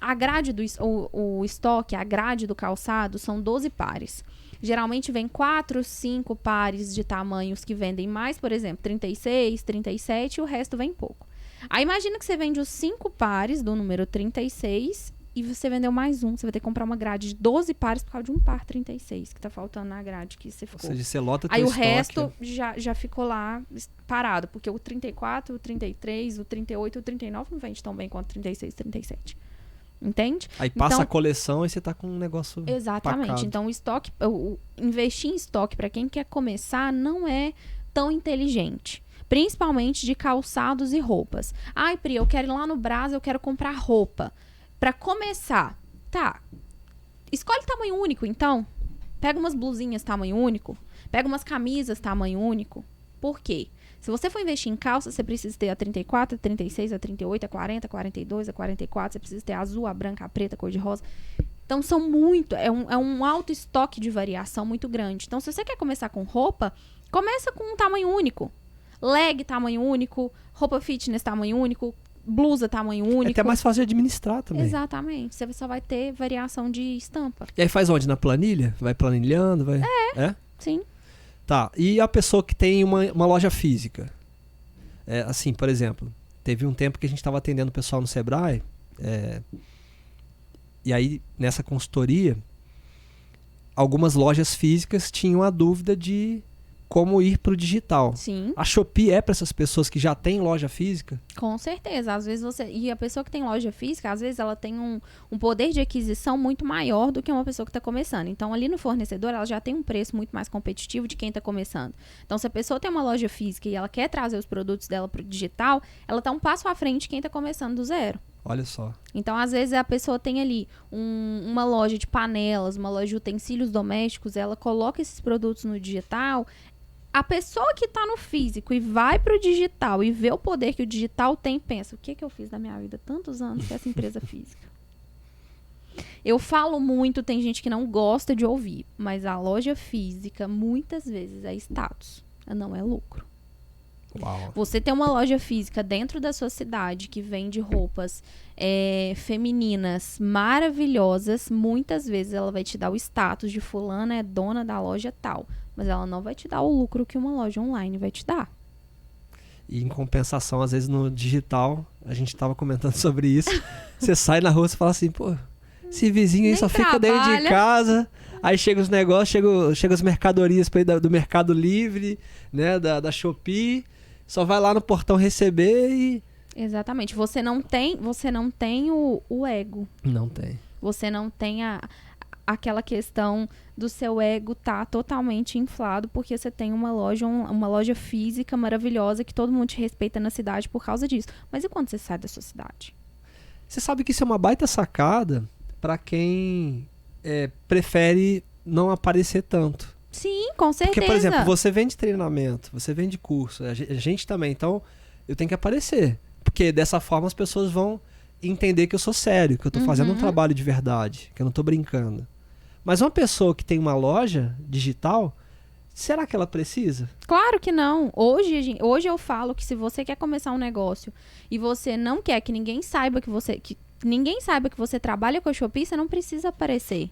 A grade o estoque, a grade do calçado são 12 pares. Geralmente vem 4, 5 pares de tamanhos que vendem mais, por exemplo, 36, 37 e o resto vem pouco. Aí imagina que você vende os 5 pares do número 36 e você vendeu mais um. Você vai ter que comprar uma grade de 12 pares por causa de um par 36 que tá faltando na grade que você ficou.
Ou seja, você lota
aí o
estoque.
Resto já ficou lá parado, porque o 34, o 33, o 38, o 39 não vende tão bem quanto o 36, 37. Entende?
Aí passa a coleção e você tá com um negócio
exatamente.
pacado.
Então o estoque, investir em estoque para quem quer começar não é tão inteligente. principalmente de calçados e roupas. Ai, Pri, eu quero ir lá no Brás, eu quero comprar roupa. Pra começar, tá, escolhe tamanho único, então. Pega umas blusinhas tamanho único, pega umas camisas tamanho único. Por quê? Se você for investir em calça, você precisa ter a 34, a 36, a 38, a 40, a 42, a 44. Você precisa ter a azul, a branca, a preta, a cor de rosa. Então, é um alto estoque de variação muito grande. Então, se você quer começar com roupa, começa com um tamanho único. Leg, tamanho único. Roupa fitness, tamanho único. Blusa, tamanho único.
É até mais fácil de administrar também.
Exatamente. Você só vai ter variação de estampa.
E aí faz onde? Na planilha? Vai planilhando? Vai... É?
Sim.
Tá, e a pessoa que tem uma loja física? Assim, por exemplo, teve um tempo que a gente estava atendendo o pessoal no Sebrae, e aí nessa consultoria, algumas lojas físicas tinham a dúvida de como ir para o digital.
Sim.
A Shopee é para essas pessoas que já têm loja física?
Com certeza. Às vezes e a pessoa que tem loja física, às vezes ela tem um poder de aquisição muito maior do que uma pessoa que está começando. Então, ali no fornecedor, ela já tem um preço muito mais competitivo de quem está começando. Então, se a pessoa tem uma loja física e ela quer trazer os produtos dela para o digital, ela está um passo à frente de quem está começando do zero.
Olha só.
Então, às vezes, a pessoa tem ali uma loja de panelas, uma loja de utensílios domésticos, ela coloca esses produtos no digital. A pessoa que está no físico e vai para o digital e vê o poder que o digital tem, pensa, o que eu fiz da minha vida tantos anos com essa empresa física? Eu falo muito, tem gente que não gosta de ouvir, mas a loja física muitas vezes é status, não é lucro.
Uau.
Você tem uma loja física dentro da sua cidade que vende roupas femininas maravilhosas, muitas vezes ela vai te dar o status de fulana é dona da loja tal, mas ela não vai te dar o lucro que uma loja online vai te dar.
E em compensação, às vezes no digital, a gente estava comentando sobre isso, você sai na rua e fala assim, pô, esse vizinho aí
Nem
só fica dentro de casa, aí chega os negócios, chega as mercadorias do Mercado Livre, né, da Shopee, só vai lá no portão receber e...
Exatamente. Você não tem o ego.
Não tem.
Você não tem aquela questão do seu ego tá totalmente inflado porque você tem uma loja física maravilhosa que todo mundo te respeita na cidade por causa disso. Mas e quando você sai da sua cidade?
Você sabe que isso é uma baita sacada para quem prefere não aparecer tanto.
Sim, com certeza.
Porque, por exemplo, você vende treinamento, você vende curso, a gente também, então eu tenho que aparecer. Porque dessa forma as pessoas vão entender que eu sou sério, que eu tô fazendo um trabalho de verdade, que eu não tô brincando. Mas uma pessoa que tem uma loja digital, será que ela precisa?
Claro que não. Hoje eu falo que se você quer começar um negócio e você não quer que ninguém saiba que você trabalha com a Shopee, você não precisa aparecer.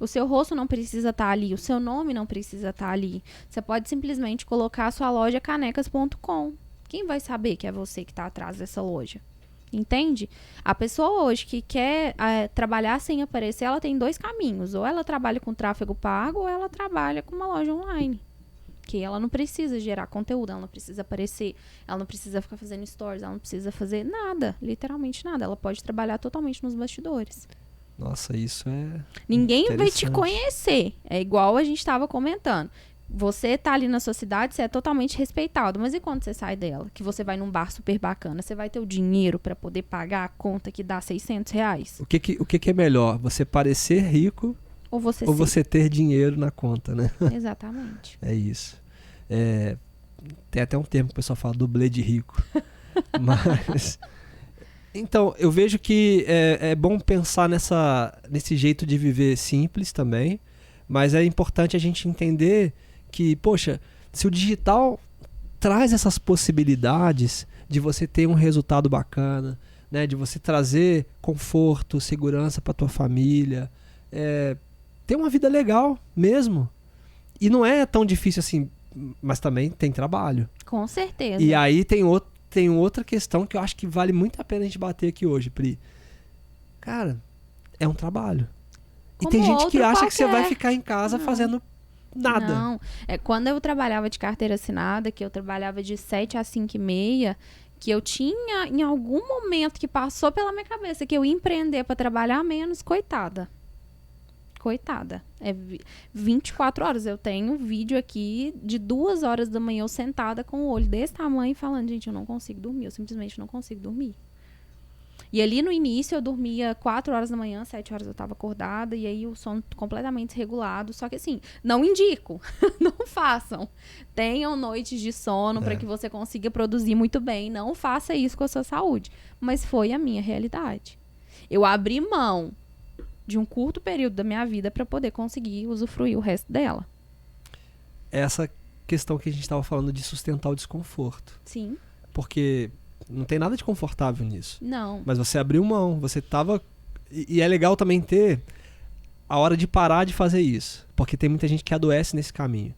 O seu rosto não precisa estar ali, o seu nome não precisa estar ali. Você pode simplesmente colocar a sua loja canecas.com. Quem vai saber que é você que está atrás dessa loja? Entende? A pessoa hoje que quer trabalhar sem aparecer, ela tem dois caminhos. Ou ela trabalha com tráfego pago, ou ela trabalha com uma loja online. Que ela não precisa gerar conteúdo, ela não precisa aparecer, ela não precisa ficar fazendo stories, ela não precisa fazer nada, literalmente nada. Ela pode trabalhar totalmente nos bastidores.
Nossa, isso é...
Ninguém vai te conhecer. É igual a gente estava comentando. Você tá ali na sua cidade, você é totalmente respeitado. Mas e quando você sai dela? Que você vai num bar super bacana, você vai ter o dinheiro para poder pagar a conta que dá R$600?
O que é melhor? Você parecer rico
ou
você ter dinheiro na conta, né?
Exatamente.
É isso. Tem até um termo que o pessoal fala, dublê de rico. Mas... Então, eu vejo que é bom pensar nesse jeito de viver simples também, mas é importante a gente entender que, poxa, se o digital traz essas possibilidades de você ter um resultado bacana, né, de você trazer conforto, segurança para tua família, ter uma vida legal mesmo. E não é tão difícil assim, mas também tem trabalho.
Com certeza.
E aí tem outra questão que eu acho que vale muito a pena a gente bater aqui hoje, Pri. Cara, é um trabalho.
Como
e tem gente que acha
qualquer.
que você vai ficar em casa fazendo nada.
Não. Quando eu trabalhava de carteira assinada, que eu trabalhava de 7 às 5h30, que eu tinha, em algum momento que passou pela minha cabeça que eu ia empreender para trabalhar menos, coitada. Coitada. 24 horas. Eu tenho vídeo aqui de 2 horas da manhã eu sentada com o olho desse tamanho falando, gente, eu não consigo dormir. Eu simplesmente não consigo dormir. E ali no início eu dormia 4 horas da manhã, 7 horas eu tava acordada, e aí o sono completamente desregulado. Só que assim, não indico, não façam. Tenham noites de sono para que você consiga produzir muito bem. Não faça isso com a sua saúde. Mas foi a minha realidade. Eu abri mão de um curto período da minha vida para poder conseguir usufruir o resto dela.
Essa questão que a gente estava falando de sustentar o desconforto.
Sim.
Porque não tem nada de confortável nisso.
Não.
Mas você abriu mão, você tava... E é legal também ter a hora de parar de fazer isso. Porque tem muita gente que adoece nesse caminho.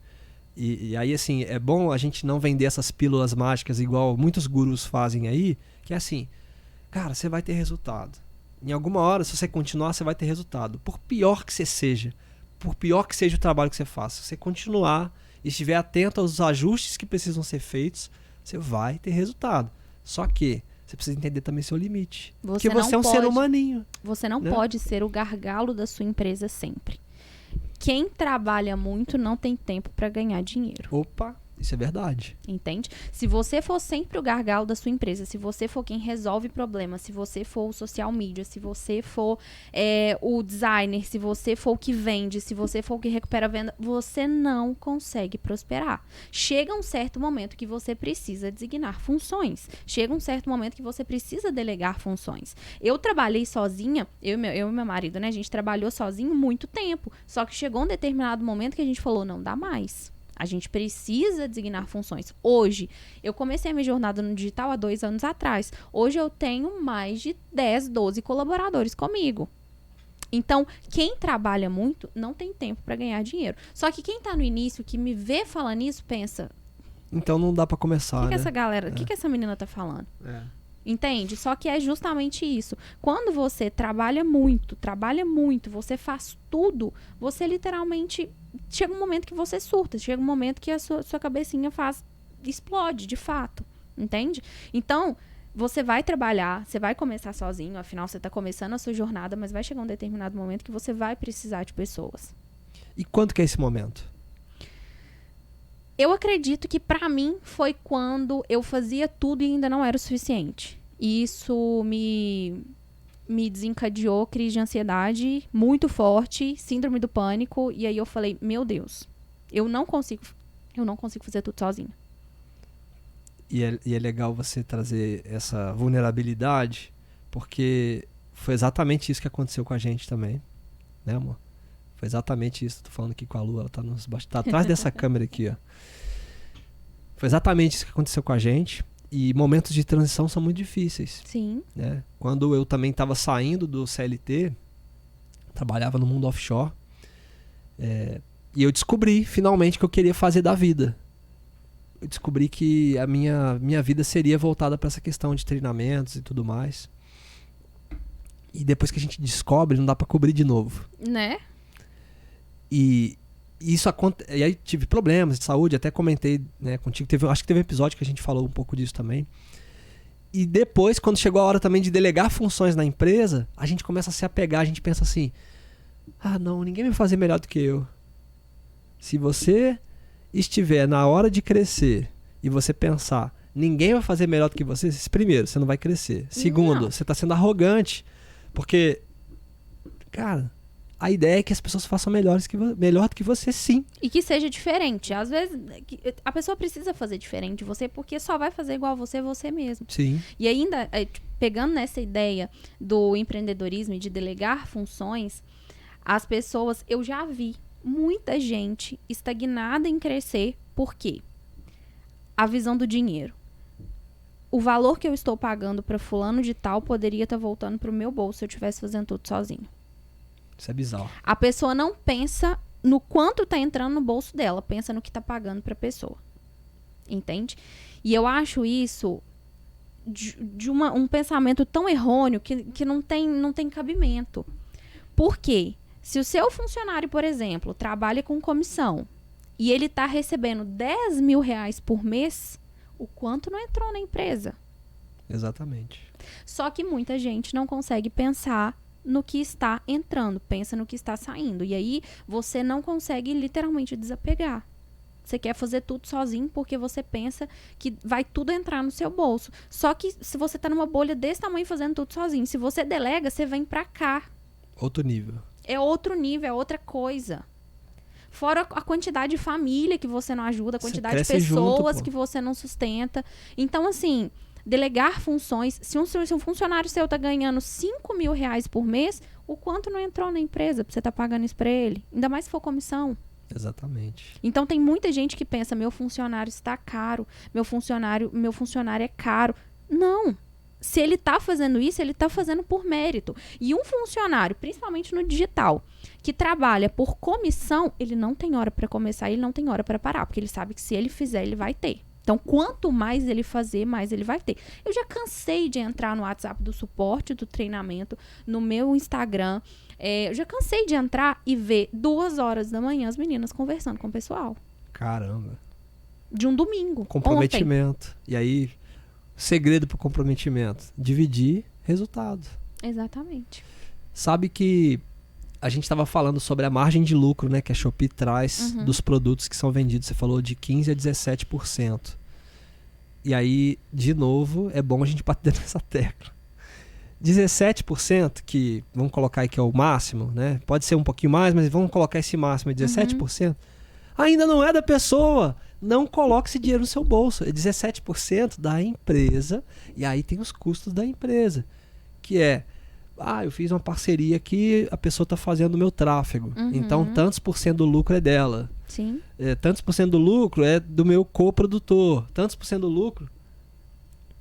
E aí, assim, é bom a gente não vender essas pílulas mágicas igual muitos gurus fazem aí, que é assim, cara, você vai ter resultado. Em alguma hora, se você continuar, você vai ter resultado. Por pior que você seja, por pior que seja o trabalho que você faça, se você continuar e estiver atento aos ajustes que precisam ser feitos, você vai ter resultado. Só que você precisa entender também seu limite. Porque você é um ser humaninho.
Você não pode ser o gargalo da sua empresa sempre. Quem trabalha muito não tem tempo para ganhar dinheiro.
Opa, isso é verdade.
Entende? Se você for sempre o gargalo da sua empresa, se você for quem resolve problemas, se você for o social media, se você for o designer, se você for o que vende, se você for o que recupera a venda, você não consegue prosperar. Chega um certo momento que você precisa designar funções. Chega um certo momento que você precisa delegar funções. Eu trabalhei sozinha, eu e meu marido, né? A gente trabalhou sozinho muito tempo. Só que chegou um determinado momento que a gente falou, não dá mais. A gente precisa designar funções. Hoje, eu comecei a minha jornada no digital há 2 anos atrás. Hoje eu tenho mais de 10, 12 colaboradores comigo. Então, quem trabalha muito não tem tempo para ganhar dinheiro. Só que quem está no início, que me vê falando isso, pensa...
Então não dá para começar,
que essa galera, o que essa menina tá falando? Entende? Só que é justamente isso. Quando você trabalha muito, você faz tudo, você literalmente... Chega um momento que você surta, chega um momento que a sua cabecinha explode, de fato. Entende? Então, você vai trabalhar, você vai começar sozinho, afinal você está começando a sua jornada, mas vai chegar um determinado momento que você vai precisar de pessoas.
E quando que é esse momento?
Eu acredito que pra mim foi quando eu fazia tudo e ainda não era o suficiente. E isso me desencadeou crise de ansiedade muito forte, síndrome do pânico, e aí eu falei, meu Deus, eu não consigo fazer tudo sozinha.
E é legal você trazer essa vulnerabilidade, porque foi exatamente isso que aconteceu com a gente também, né, amor? Foi exatamente isso. Tô falando aqui com a Lu, ela tá atrás dessa câmera aqui, ó. Foi exatamente isso que aconteceu com a gente. E momentos de transição são muito difíceis.
Sim.
Né? Quando eu também estava saindo do CLT, trabalhava no mundo offshore, e eu descobri finalmente o que eu queria fazer da vida. Eu descobri que a minha vida seria voltada para essa questão de treinamentos e tudo mais. E depois que a gente descobre, não dá para cobrir de novo.
Né?
E isso acontece. E aí tive problemas de saúde, até comentei, né, contigo. Acho que teve um episódio que a gente falou um pouco disso também. E depois, quando chegou a hora também de delegar funções na empresa, a gente começa a se apegar, a gente pensa assim: ah, não, ninguém vai fazer melhor do que eu. Se você estiver na hora de crescer e você pensar, ninguém vai fazer melhor do que você, primeiro, você não vai crescer. Segundo, você está sendo arrogante. Porque, cara, a ideia é que as pessoas façam melhor do que você, sim.
E que seja diferente. Às vezes, a pessoa precisa fazer diferente de você, porque só vai fazer igual você mesmo.
Sim.
E ainda, pegando nessa ideia do empreendedorismo e de delegar funções, as pessoas, eu já vi muita gente estagnada em crescer. Por quê? A visão do dinheiro. O valor que eu estou pagando para fulano de tal poderia estar voltando para o meu bolso se eu estivesse fazendo tudo sozinho.
Isso é bizarro.
A pessoa não pensa no quanto tá entrando no bolso dela, pensa no que tá pagando pra pessoa. Entende? E eu acho isso de um pensamento tão errôneo que não tem cabimento. Por quê? Se o seu funcionário, por exemplo, trabalha com comissão e ele tá recebendo R$10.000 por mês, o quanto não entrou na empresa?
Exatamente.
Só que muita gente não consegue pensar no que está entrando, pensa no que está saindo. E aí você não consegue literalmente desapegar. Você quer fazer tudo sozinho porque você pensa que vai tudo entrar no seu bolso. Só que se você tá numa bolha desse tamanho fazendo tudo sozinho, se você delega, você vem pra cá.
Outro nível.
É outro nível, é outra coisa. Fora a quantidade de família que você não ajuda, a quantidade de pessoas
junto,
que você não sustenta. Então, assim, delegar funções. Se um funcionário seu tá ganhando R$5.000 por mês, o quanto não entrou na empresa pra você tá pagando isso pra ele? Ainda mais se for comissão.
Exatamente.
Então, tem muita gente que pensa, meu funcionário está caro, meu funcionário é caro. Não. Se ele tá fazendo isso, ele tá fazendo por mérito. E um funcionário, principalmente no digital, que trabalha por comissão, ele não tem hora para começar, ele não tem hora para parar, porque ele sabe que se ele fizer, ele vai ter. Então, quanto mais ele fazer, mais ele vai ter. Eu já cansei de entrar no WhatsApp do suporte, do treinamento, no meu Instagram. Eu já cansei de entrar e ver 2 horas da manhã as meninas conversando com o pessoal.
Caramba.
De um domingo.
Comprometimento. Ontem. E aí, segredo pro comprometimento: dividir resultado.
Exatamente.
Sabe que a gente estava falando sobre a margem de lucro, né, que a Shopee traz dos produtos que são vendidos. Você falou de 15% a 17%. E aí, de novo, é bom a gente bater nessa tecla. 17%, que vamos colocar aí que é o máximo, né? Pode ser um pouquinho mais, mas vamos colocar esse máximo, 17%. Ainda não é da pessoa. Não coloque esse dinheiro no seu bolso. É 17% da empresa. E aí tem os custos da empresa. Que é, eu fiz uma parceria que a pessoa está fazendo o meu tráfego. Então, tantos por cento do lucro é dela.
Sim.
Tantos por cento do lucro é do meu coprodutor. Tantos por cento do lucro.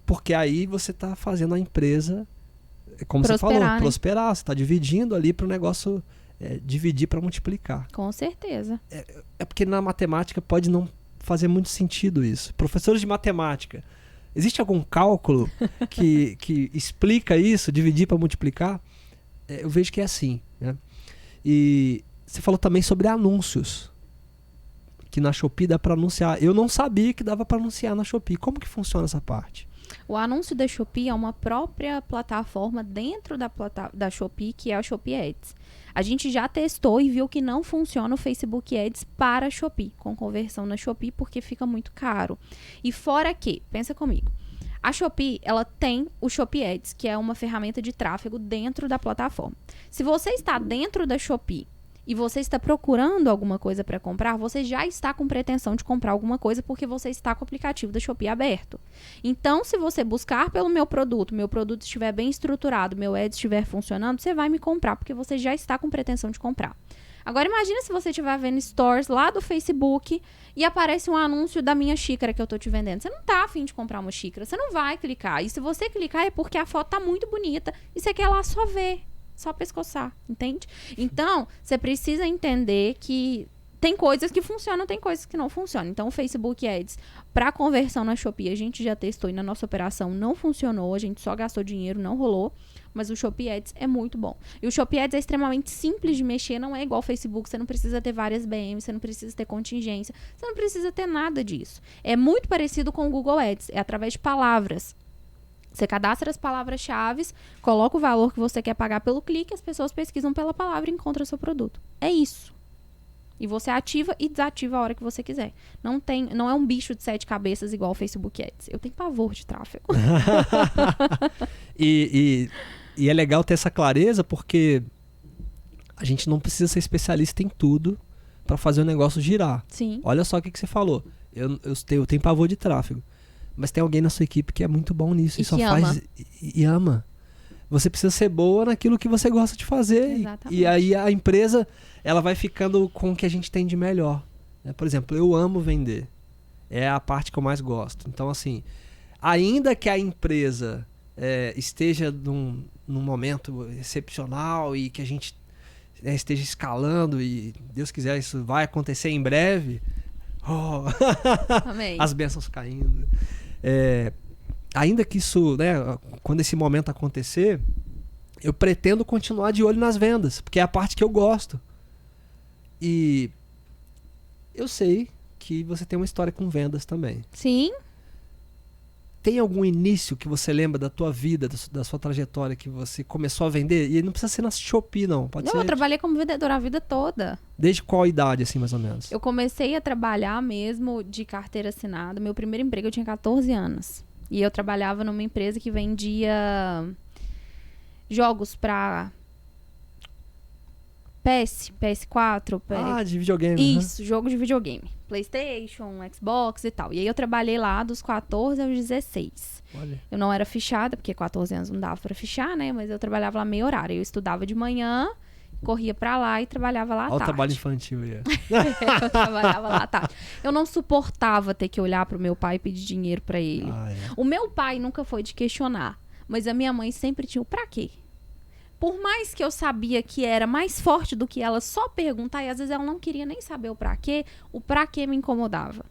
Porque aí você está fazendo a empresa, como você falou, prosperar. Você está dividindo ali para o negócio dividir para multiplicar.
Com certeza.
É porque na matemática pode não fazer muito sentido isso. Professores de matemática, existe algum cálculo que explica isso, dividir para multiplicar? Eu vejo que é assim, né? E você falou também sobre anúncios, que na Shopee dá para anunciar. Eu não sabia que dava para anunciar na Shopee. Como que funciona essa parte?
O anúncio da Shopee é uma própria plataforma dentro da Shopee, que é a Shopee Ads. A gente já testou e viu que não funciona o Facebook Ads para a Shopee, com conversão na Shopee, porque fica muito caro. E fora que, pensa comigo, a Shopee, ela tem o Shopee Ads, que é uma ferramenta de tráfego dentro da plataforma. Se você está dentro da Shopee e você está procurando alguma coisa para comprar, você já está com pretensão de comprar alguma coisa porque você está com o aplicativo da Shopee aberto. Então, se você buscar pelo meu produto estiver bem estruturado, meu Ads estiver funcionando, você vai me comprar porque você já está com pretensão de comprar. Agora, imagina se você estiver vendo stores lá do Facebook e aparece um anúncio da minha xícara que eu estou te vendendo. Você não está afim de comprar uma xícara, você não vai clicar. E se você clicar é porque a foto está muito bonita e você quer lá só ver. Só pescoçar, entende? Então, você precisa entender que tem coisas que funcionam, tem coisas que não funcionam. Então, o Facebook Ads, para conversão na Shopee, a gente já testou e na nossa operação não funcionou, a gente só gastou dinheiro, não rolou. Mas o Shopee Ads é muito bom. E o Shopee Ads é extremamente simples de mexer, não é igual ao Facebook, você não precisa ter várias BMs, você não precisa ter contingência, você não precisa ter nada disso. É muito parecido com o Google Ads, é através de palavras. Você cadastra as palavras-chave, coloca o valor que você quer pagar pelo clique, as pessoas pesquisam pela palavra e encontram o seu produto. É isso. E você ativa e desativa a hora que você quiser. Não é um bicho de 7 cabeças igual o Facebook Ads. Eu tenho pavor de tráfego.
E é legal ter essa clareza porque a gente não precisa ser especialista em tudo para fazer o negócio girar.
Sim.
Olha só o que você falou. Eu tenho pavor de tráfego. Mas tem alguém na sua equipe que é muito bom nisso e só faz e ama. Você precisa ser boa naquilo que você gosta de fazer. E aí a empresa ela vai ficando com o que a gente tem de melhor. Por exemplo, eu amo vender. É a parte que eu mais gosto. Então, assim, ainda que a empresa esteja num momento excepcional e que a gente esteja escalando e, Deus quiser, isso vai acontecer em breve.
Amém.
As bênçãos caindo. Ainda que isso, né, quando esse momento acontecer, eu pretendo continuar de olho nas vendas, porque é a parte que eu gosto. E eu sei que você tem uma história com vendas também.
Sim.
tem algum início que você lembra da tua vida, da sua trajetória, que você começou a vender? E não precisa ser na Shopee, não. Pode ser.
Eu trabalhei como vendedora a vida toda.
Desde qual idade, assim, mais ou menos?
Eu comecei a trabalhar mesmo de carteira assinada. Meu primeiro emprego eu tinha 14 anos. E eu trabalhava numa empresa que vendia jogos pra PS4.
De videogame.
Isso, jogo de videogame. PlayStation, Xbox e tal. E aí eu trabalhei lá dos 14 aos 16.
Olha.
Eu não era fichada, porque 14 anos não dava pra fichar, né? Mas eu trabalhava lá meio horário. Eu estudava de manhã, corria pra lá e trabalhava lá à tarde.
Olha o trabalho infantil aí.
Eu trabalhava lá à tarde. Eu não suportava ter que olhar pro meu pai e pedir dinheiro pra ele. O meu pai nunca foi de questionar, mas a minha mãe sempre tinha o pra quê? Por mais que eu sabia que era mais forte do que ela só perguntar, e às vezes ela não queria nem saber o pra quê me incomodava.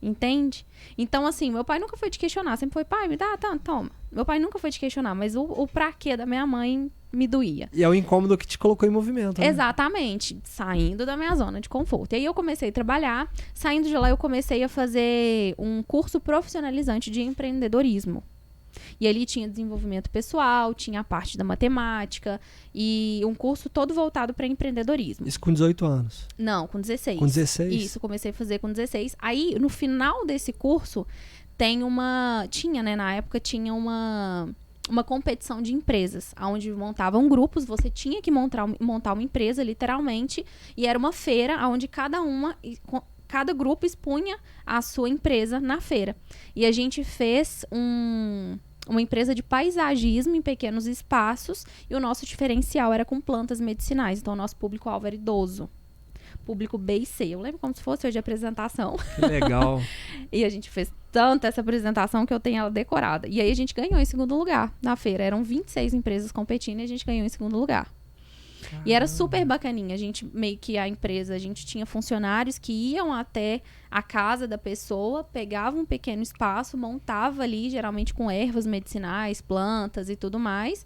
Entende? Então, assim, meu pai nunca foi de questionar. Sempre foi, pai, me dá, toma. Meu pai nunca foi de questionar, mas o pra quê da minha mãe me doía.
E é o incômodo que te colocou em movimento, né?
Exatamente. Saindo da minha zona de conforto. E aí eu comecei a trabalhar. Saindo de lá, eu comecei a fazer um curso profissionalizante de empreendedorismo. E ali tinha desenvolvimento pessoal, tinha a parte da matemática e um curso todo voltado para empreendedorismo.
Isso com 18 anos?
Não, com 16.
Com 16?
Isso, comecei a fazer com 16. Aí, no final desse curso, tinha, né, na época, tinha uma competição de empresas, onde montavam grupos, você tinha que montar uma empresa, literalmente, e era uma feira onde cada grupo expunha a sua empresa na feira. E a gente fez uma empresa de paisagismo em pequenos espaços e o nosso diferencial era com plantas medicinais. Então, o nosso público-alvo era idoso. Público B e C. Eu lembro como se fosse hoje a apresentação.
Que legal.
E a gente fez tanto essa apresentação que eu tenho ela decorada. E aí a gente ganhou em segundo lugar na feira. Eram 26 empresas competindo e a gente ganhou em segundo lugar. Caramba. E era super bacaninha. A gente a gente tinha funcionários que iam até a casa da pessoa, pegavam um pequeno espaço, montava ali, geralmente com ervas medicinais, plantas e tudo mais,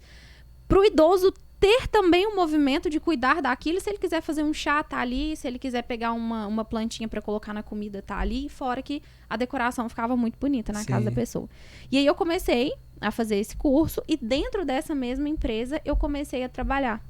pro idoso ter também um movimento de cuidar daquilo. Se ele quiser fazer um chá, tá ali. Se ele quiser pegar uma plantinha para colocar na comida, tá ali. Fora que a decoração ficava muito bonita na casa da pessoa. E aí eu comecei a fazer esse curso e dentro dessa mesma empresa eu comecei a trabalhar.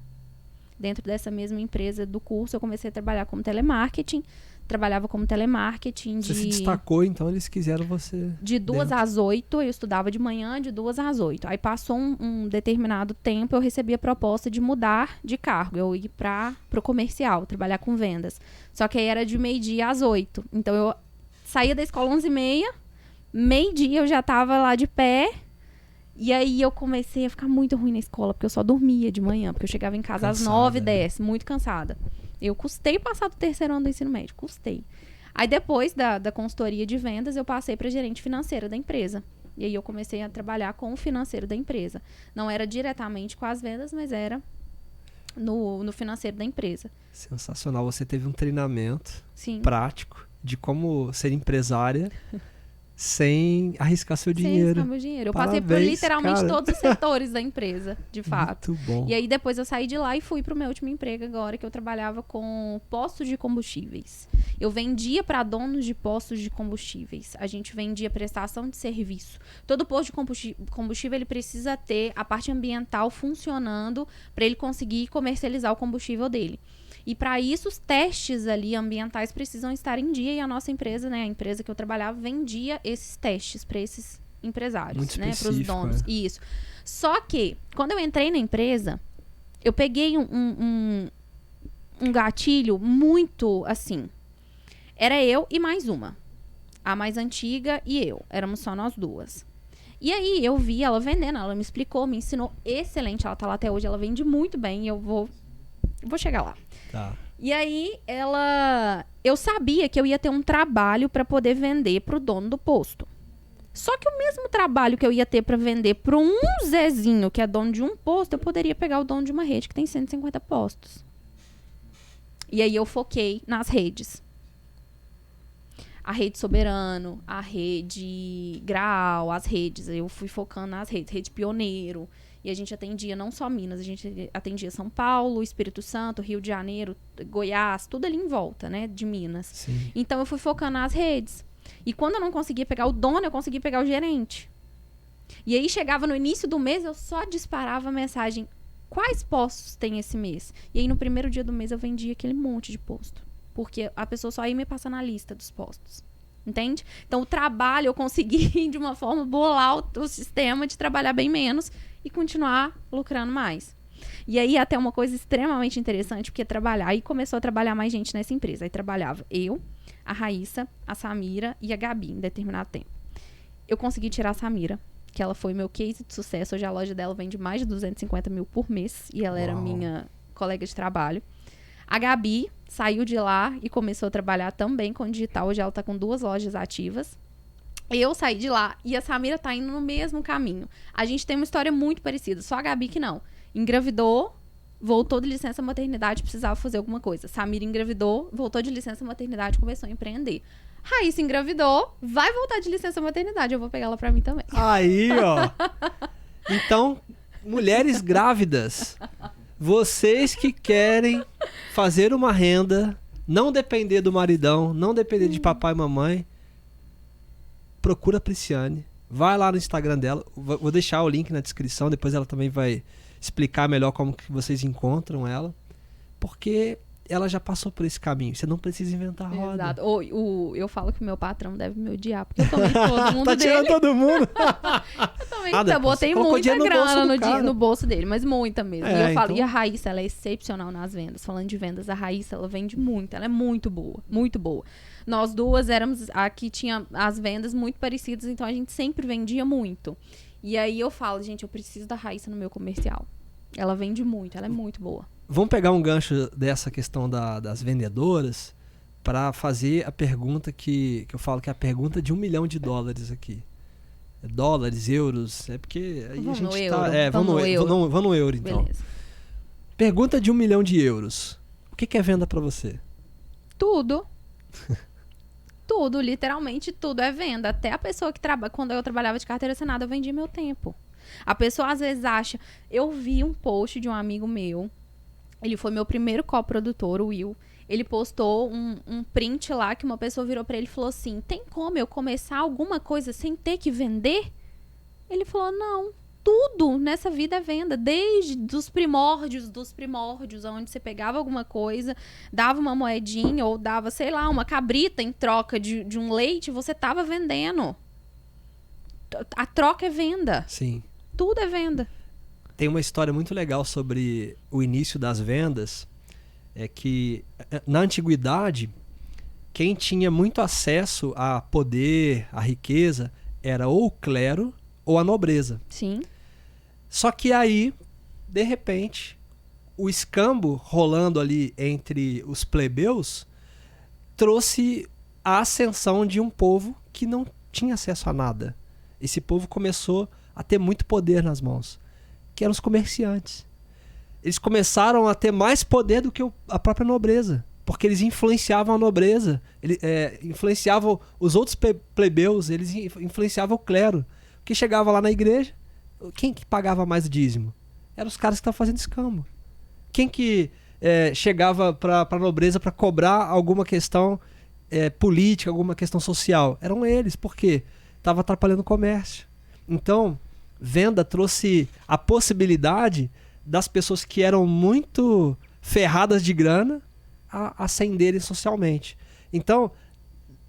Dentro dessa mesma empresa do curso, eu comecei a trabalhar como telemarketing. Trabalhava como telemarketing.
Você se destacou, então eles quiseram você...
De 2 às 8, eu estudava de manhã, de 2 às 8. Aí passou um determinado tempo, eu recebi a proposta de mudar de cargo. Eu ia pro comercial, trabalhar com vendas. Só que aí era de meio-dia às 8. Então eu saía da escola 11h30, meio-dia eu já estava lá de pé. E aí eu comecei a ficar muito ruim na escola, porque eu só dormia de manhã, porque eu chegava em casa às 9h10, muito cansada. Eu custei passar do 3º ano do ensino médio, custei. Aí depois da consultoria de vendas, eu passei para gerente financeira da empresa. E aí eu comecei a trabalhar com o financeiro da empresa. Não era diretamente com as vendas, mas era no financeiro da empresa.
Sensacional, você teve um treinamento
Sim.
prático de como ser empresária sem arriscar seu dinheiro. Sem arriscar
meu dinheiro. Eu
Parabéns,
passei por literalmente todos os setores da empresa, de fato.
Muito bom.
E aí depois eu saí de lá e fui pro meu último emprego agora, que eu trabalhava com postos de combustíveis. Eu vendia para donos de postos de combustíveis. A gente vendia prestação de serviço. Todo posto de combustível ele precisa ter a parte ambiental funcionando para ele conseguir comercializar o combustível dele. E para isso, os testes ali ambientais precisam estar em dia. E a nossa empresa, né, a empresa que eu trabalhava, vendia esses testes para esses empresários,
muito
né, para os donos.
É.
Isso. Só que, quando eu entrei na empresa, eu peguei um gatilho muito, assim... Era eu e mais uma. A mais antiga e eu. Éramos só nós duas. E aí, eu vi ela vendendo. Ela me explicou, me ensinou. Excelente. Ela tá lá até hoje. Ela vende muito bem. E eu vou chegar lá.
Tá.
E aí, eu sabia que eu ia ter um trabalho para poder vender pro dono do posto. Só que o mesmo trabalho que eu ia ter para vender pro um Zezinho, que é dono de um posto, eu poderia pegar o dono de uma rede que tem 150 postos. E aí, eu foquei nas redes. A rede Soberano, a rede Graal, as redes. Eu fui focando nas redes. Rede Pioneiro. E a gente atendia não só Minas, a gente atendia São Paulo, Espírito Santo, Rio de Janeiro, Goiás, tudo ali em volta, né, de Minas.
Sim.
Então, eu fui focando nas redes. E quando eu não conseguia pegar o dono, eu conseguia pegar o gerente. E aí chegava no início do mês, eu só disparava a mensagem: quais postos tem esse mês? E aí no primeiro dia do mês eu vendia aquele monte de posto. Porque a pessoa só ia me passar na lista dos postos. Entende? Então o trabalho eu consegui de uma forma bolar o sistema de trabalhar bem menos e continuar lucrando mais. E aí até uma coisa extremamente interessante, porque aí começou a trabalhar mais gente nessa empresa. Aí trabalhava eu, a Raíssa, a Samira e a Gabi em determinado tempo. Eu consegui tirar a Samira, que ela foi meu case de sucesso. Hoje a loja dela vende mais de 250 mil por mês e ela era minha colega de trabalho. A Gabi saiu de lá e começou a trabalhar também com digital. Hoje ela tá com 2 lojas ativas. Eu saí de lá e a Samira tá indo no mesmo caminho. A gente tem uma história muito parecida, só a Gabi que não. Engravidou, voltou de licença maternidade, precisava fazer alguma coisa. Samira engravidou, voltou de licença maternidade, começou a empreender. Raíssa engravidou, vai voltar de licença maternidade, eu vou pegar ela pra mim também.
Aí, ó. Então, mulheres grávidas, vocês que querem fazer uma renda, não depender do maridão, não depender de papai e mamãe, procura a Prisciane. Vai lá no Instagram dela, vou deixar o link na descrição, depois ela também vai explicar melhor como que vocês encontram ela, porque ela já passou por esse caminho, você não precisa inventar a roda.
Exato. Eu falo que o meu patrão deve me odiar, porque eu tomei todo mundo
tá
dele.
tirando todo mundo.
Eu também botei muita grana no bolso dele, mas muita mesmo. E eu falo, e a Raíssa, ela é excepcional nas vendas. Falando de vendas, a Raíssa, ela vende muito, ela é muito boa, muito boa. Nós duas éramos, aqui tinha as vendas muito parecidas, então a gente sempre vendia muito. E aí eu falo, gente, eu preciso da Raíssa no meu comercial. Ela vende muito, ela é muito boa.
Vamos pegar um gancho dessa questão das vendedoras para fazer a pergunta que eu falo que é a pergunta de $1 milhão aqui. Dólares, euros, é porque aí
vamos
a gente
no
tá...
Euro.
Vamos no euro, então.
Beleza.
Pergunta de €1 milhão. O que é venda para você?
Tudo. Tudo, literalmente tudo é venda. Até a pessoa que trabalha... Quando eu trabalhava de carteira assinada, eu vendia meu tempo. A pessoa às vezes acha... Eu vi um post de um amigo meu. Ele foi meu primeiro coprodutor, o Will. Ele postou um print lá que uma pessoa virou pra ele e falou assim: tem como eu começar alguma coisa sem ter que vender? Ele falou: não. Tudo nessa vida é venda, desde os primórdios, onde você pegava alguma coisa, dava uma moedinha ou dava, sei lá, uma cabrita em troca de um leite, você tava vendendo. A troca é venda.
Sim.
Tudo é venda.
Tem uma história muito legal sobre o início das vendas, é que na antiguidade, quem tinha muito acesso a poder, a riqueza, era ou o clero ou a nobreza.
Sim.
Só que aí, de repente, o escambo rolando ali entre os plebeus trouxe a ascensão de um povo que não tinha acesso a nada. Esse povo começou a ter muito poder nas mãos, que eram os comerciantes. Eles começaram a ter mais poder do que a própria nobreza, porque eles influenciavam a nobreza, influenciavam os outros plebeus, eles influenciavam o clero, que chegava lá na igreja. Quem que pagava mais dízimo? Eram os caras que estavam fazendo escambo. Quem que chegava para a nobreza para cobrar alguma questão política, alguma questão social? Eram eles, porque estava atrapalhando o comércio. Então, venda trouxe a possibilidade das pessoas que eram muito ferradas de grana a ascenderem socialmente. Então,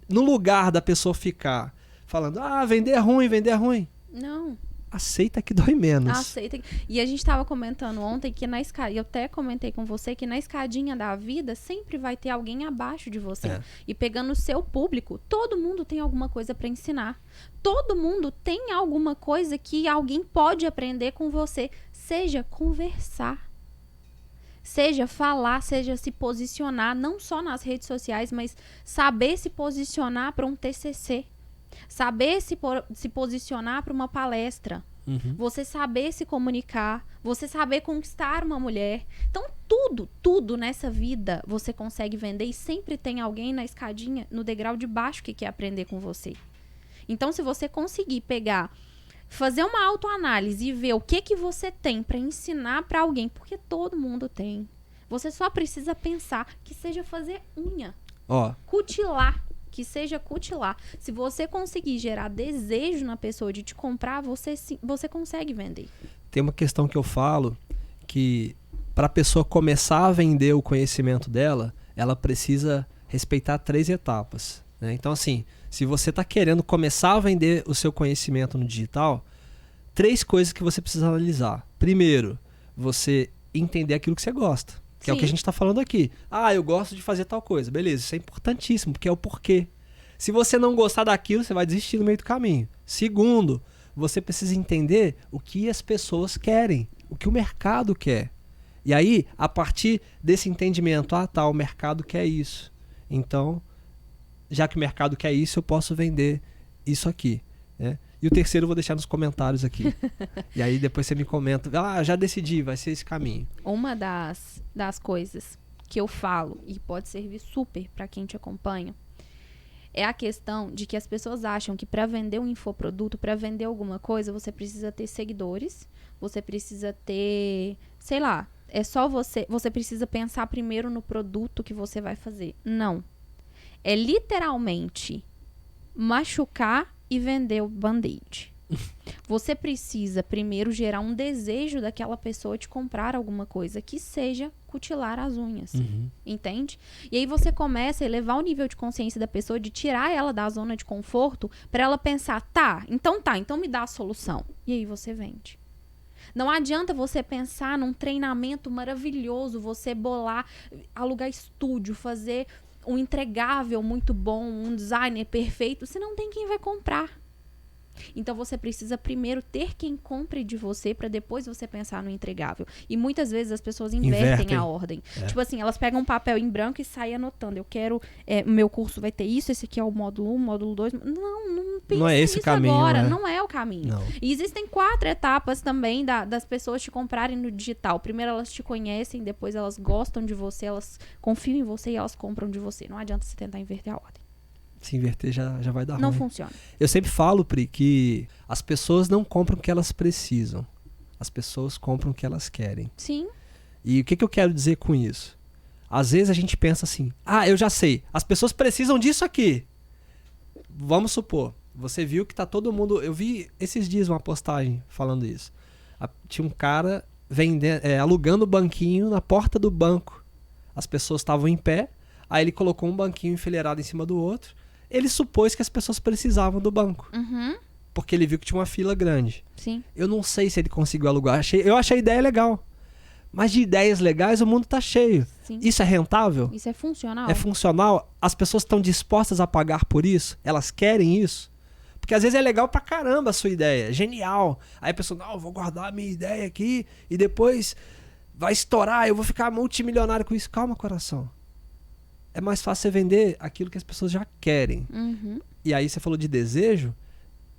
no lugar da pessoa ficar falando, vender é ruim.
Não.
Aceita que dói menos.
Aceita. E a gente estava comentando ontem que na escadinha, eu até comentei com você que na escadinha da vida sempre vai ter alguém abaixo de você. E pegando o seu público, todo mundo tem alguma coisa para ensinar. Todo mundo tem alguma coisa que alguém pode aprender com você. Seja conversar. Seja falar, seja se posicionar, não só nas redes sociais, mas saber se posicionar para um TCC. Saber se posicionar para uma palestra. Uhum. Você saber se comunicar. Você saber conquistar uma mulher. Então, tudo nessa vida você consegue vender e sempre tem alguém na escadinha, no degrau de baixo que quer aprender com você. Então, se você conseguir fazer uma autoanálise e ver o que você tem para ensinar para alguém, porque todo mundo tem. Você só precisa pensar que seja fazer unha. Cutilar. que seja cutilar. Se você conseguir gerar desejo na pessoa de te comprar, você consegue vender.
Tem uma questão que eu falo, que para a pessoa começar a vender o conhecimento dela, ela precisa respeitar 3 etapas, né? Então, assim, se você está querendo começar a vender o seu conhecimento no digital, 3 coisas que você precisa analisar. Primeiro, você entender aquilo que você gosta, que é o que a gente está falando aqui. Ah, eu gosto de fazer tal coisa. Beleza, isso é importantíssimo, porque é o porquê. Se você não gostar daquilo, você vai desistir no meio do caminho. Segundo, você precisa entender o que as pessoas querem, o que o mercado quer. E aí, a partir desse entendimento, o mercado quer isso. Então, já que o mercado quer isso, eu posso vender isso aqui, né? E o terceiro eu vou deixar nos comentários aqui. E aí depois você me comenta, já decidi, vai ser esse caminho.
Uma das coisas que eu falo, e pode servir super para quem te acompanha, é a questão de que as pessoas acham que para vender um infoproduto, para vender alguma coisa, você precisa ter seguidores, você precisa ter, sei lá, é só você precisa pensar primeiro no produto que você vai fazer. Não. É literalmente machucar e vender o band-aid. Você precisa primeiro gerar um desejo daquela pessoa de comprar alguma coisa que seja cutilar as unhas. Entende? E aí você começa a elevar o nível de consciência da pessoa, de tirar ela da zona de conforto, para ela pensar, então me dá a solução. E aí você vende. Não adianta você pensar num treinamento maravilhoso, você bolar, alugar estúdio, fazer um entregável muito bom, um designer perfeito, você não tem quem vai comprar. Então você precisa primeiro ter quem compre de você para depois você pensar no entregável. E muitas vezes as pessoas invertem a ordem. Tipo assim, elas pegam um papel em branco e saem anotando. Eu quero, meu curso vai ter isso, esse aqui é o módulo 1, módulo 2. Não pensa
não é esse
nisso
o caminho,
agora.
né?
Não é o caminho.
Não.
E existem 4 etapas também das pessoas te comprarem no digital. Primeiro elas te conhecem, depois elas gostam de você, elas confiam em você e elas compram de você. Não adianta você tentar inverter a ordem.
Se inverter já vai dar ruim.
Não funciona.
Eu sempre falo, Pri, que as pessoas não compram o que elas precisam. As pessoas compram o que elas querem.
Sim.
E o que eu quero dizer com isso? Às vezes a gente pensa assim, eu já sei, as pessoas precisam disso aqui. Vamos supor, você viu que tá todo mundo... Eu vi esses dias uma postagem falando isso. Tinha um cara alugando banquinho na porta do banco. As pessoas estavam em pé, aí ele colocou um banquinho enfileirado em cima do outro. Ele supôs que as pessoas precisavam do banco. Porque ele viu que tinha uma fila grande.
Sim.
Eu não sei se ele conseguiu alugar. Eu achei a ideia legal. Mas de ideias legais o mundo tá cheio.
Sim.
Isso é rentável?
Isso é funcional?
É funcional? As pessoas estão dispostas a pagar por isso? Elas querem isso? Porque às vezes é legal pra caramba a sua ideia. Genial. Aí a pessoa, eu vou guardar a minha ideia aqui e depois vai estourar, eu vou ficar multimilionário com isso. Calma, coração. É mais fácil você vender aquilo que as pessoas já querem. E aí você falou de desejo.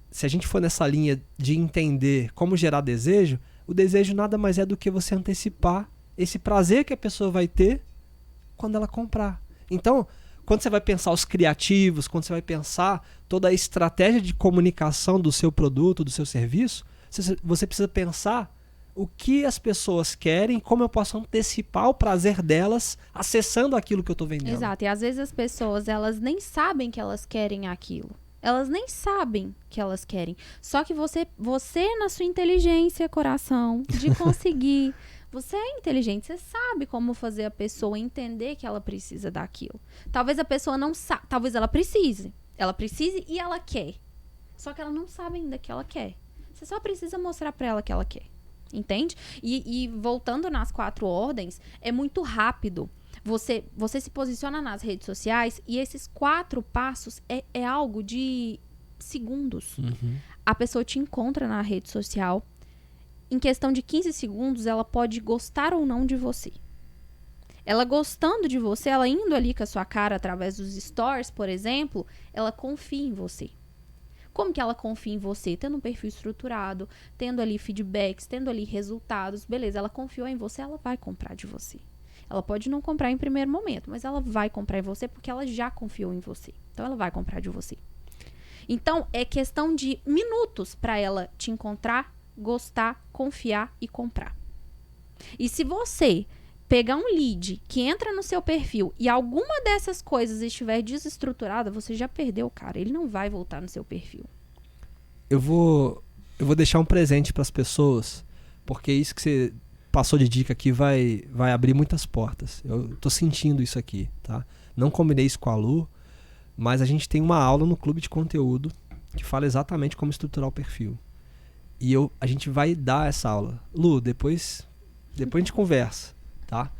Se a gente for nessa linha de entender como gerar desejo, o desejo nada mais é do que você antecipar esse prazer que a pessoa vai ter quando ela comprar. Então, quando você vai pensar os criativos, quando você vai pensar toda a estratégia de comunicação do seu produto, do seu serviço, você precisa pensar o que as pessoas querem, como eu posso antecipar o prazer delas acessando aquilo que eu estou vendendo.
Exato, e às vezes as pessoas, elas nem sabem que elas querem aquilo. Elas nem sabem que elas querem. Só que você na sua inteligência, coração, de conseguir... Você é inteligente, você sabe como fazer a pessoa entender que ela precisa daquilo. Talvez a pessoa não saiba, talvez ela precise. Ela precise e ela quer. Só que ela não sabe ainda que ela quer. Você só precisa mostrar pra ela que ela quer. Entende? E voltando nas 4 ordens, é muito rápido. Você se posiciona nas redes sociais e esses 4 passos é algo de segundos. A pessoa te encontra na rede social. Em questão de 15 segundos, ela pode gostar ou não de você. Ela gostando de você, ela indo ali com a sua cara através dos stories, por exemplo, ela confia em você. Como que ela confia em você? Tendo um perfil estruturado, tendo ali feedbacks, tendo ali resultados. Beleza, ela confiou em você, ela vai comprar de você. Ela pode não comprar em primeiro momento, mas ela vai comprar em você porque ela já confiou em você. Então, ela vai comprar de você. Então, é questão de minutos para ela te encontrar, gostar, confiar e comprar. E se você pegar um lead que entra no seu perfil e alguma dessas coisas estiver desestruturada, você já perdeu o cara. Ele não vai voltar no seu perfil.
Eu vou deixar um presente para as pessoas, porque isso que você passou de dica aqui vai abrir muitas portas. Eu tô sentindo isso aqui, tá? Não combinei isso com a Lu, mas a gente tem uma aula no Clube de Conteúdo que fala exatamente como estruturar o perfil. E a gente vai dar essa aula. Lu, depois a gente conversa, tá?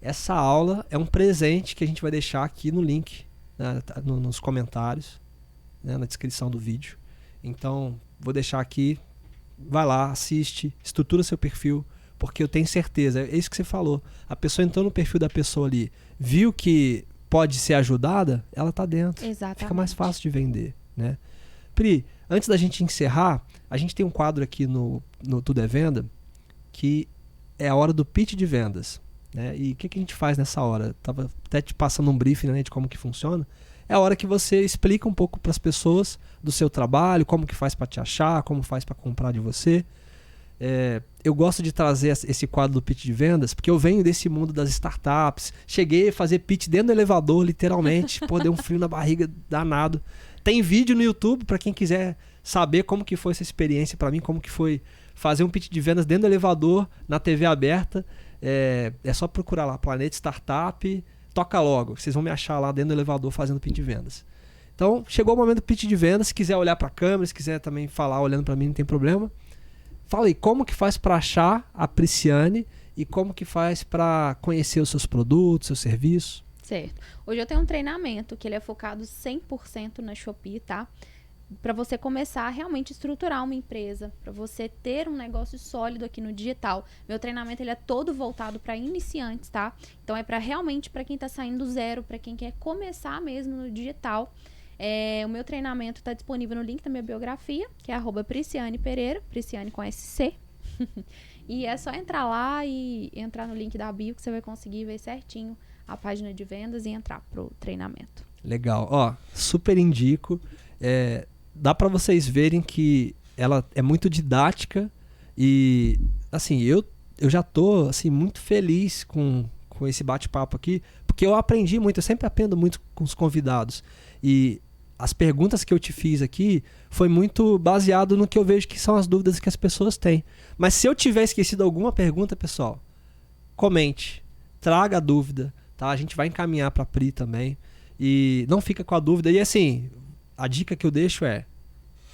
Essa aula é um presente que a gente vai deixar aqui no link, né, nos comentários, né, na descrição do vídeo. Então, vou deixar aqui, vai lá, assiste, estrutura seu perfil, porque eu tenho certeza, é isso que você falou. A pessoa entrou no perfil da pessoa ali, viu que pode ser ajudada, ela tá dentro.
Exatamente.
Fica mais fácil de vender, né? Pri, antes da gente encerrar, a gente tem um quadro aqui no Tudo é Venda, que é a hora do pitch de vendas, né? E o que a gente faz nessa hora? Tava até te passando um briefing, né, de como que funciona. É a hora que você explica um pouco para as pessoas do seu trabalho, como que faz para te achar, como faz para comprar de você. Eu gosto de trazer esse quadro do pitch de vendas, porque eu venho desse mundo das startups. Cheguei a fazer pitch dentro do elevador, literalmente. Pô, deu um frio na barriga danado. Tem vídeo no YouTube para quem quiser saber como que foi essa experiência para mim, como que foi fazer um pitch de vendas dentro do elevador, na TV aberta. É só procurar lá, Planeta Startup, toca logo. Vocês vão me achar lá dentro do elevador fazendo pitch de vendas. Então, chegou o momento do pitch de vendas. Se quiser olhar para a câmera, se quiser também falar olhando para mim, não tem problema. Fala aí, como que faz para achar a Priciane e como que faz para conhecer os seus produtos, seus serviços?
Certo. Hoje eu tenho um treinamento que ele é focado 100% na Shopee, tá? Para você começar a realmente estruturar uma empresa, para você ter um negócio sólido aqui no digital. Meu treinamento ele é todo voltado para iniciantes, tá? Então é para realmente para quem está saindo do zero, para quem quer começar mesmo no digital. O meu treinamento está disponível no link da minha biografia, que é @Priciane Pereira, Priciane com SC. E é só entrar lá e entrar no link da bio que você vai conseguir ver certinho a página de vendas e entrar pro treinamento.
Legal. Ó, super indico. Dá para vocês verem que ela é muito didática e, assim, eu já tô assim, muito feliz com esse bate-papo aqui, porque eu aprendi muito, eu sempre aprendo muito com os convidados. E as perguntas que eu te fiz aqui foi muito baseado no que eu vejo que são as dúvidas que as pessoas têm. Mas se eu tiver esquecido alguma pergunta, pessoal, comente, traga a dúvida, tá? A gente vai encaminhar para a Pri também. E não fica com a dúvida. E assim, a dica que eu deixo é: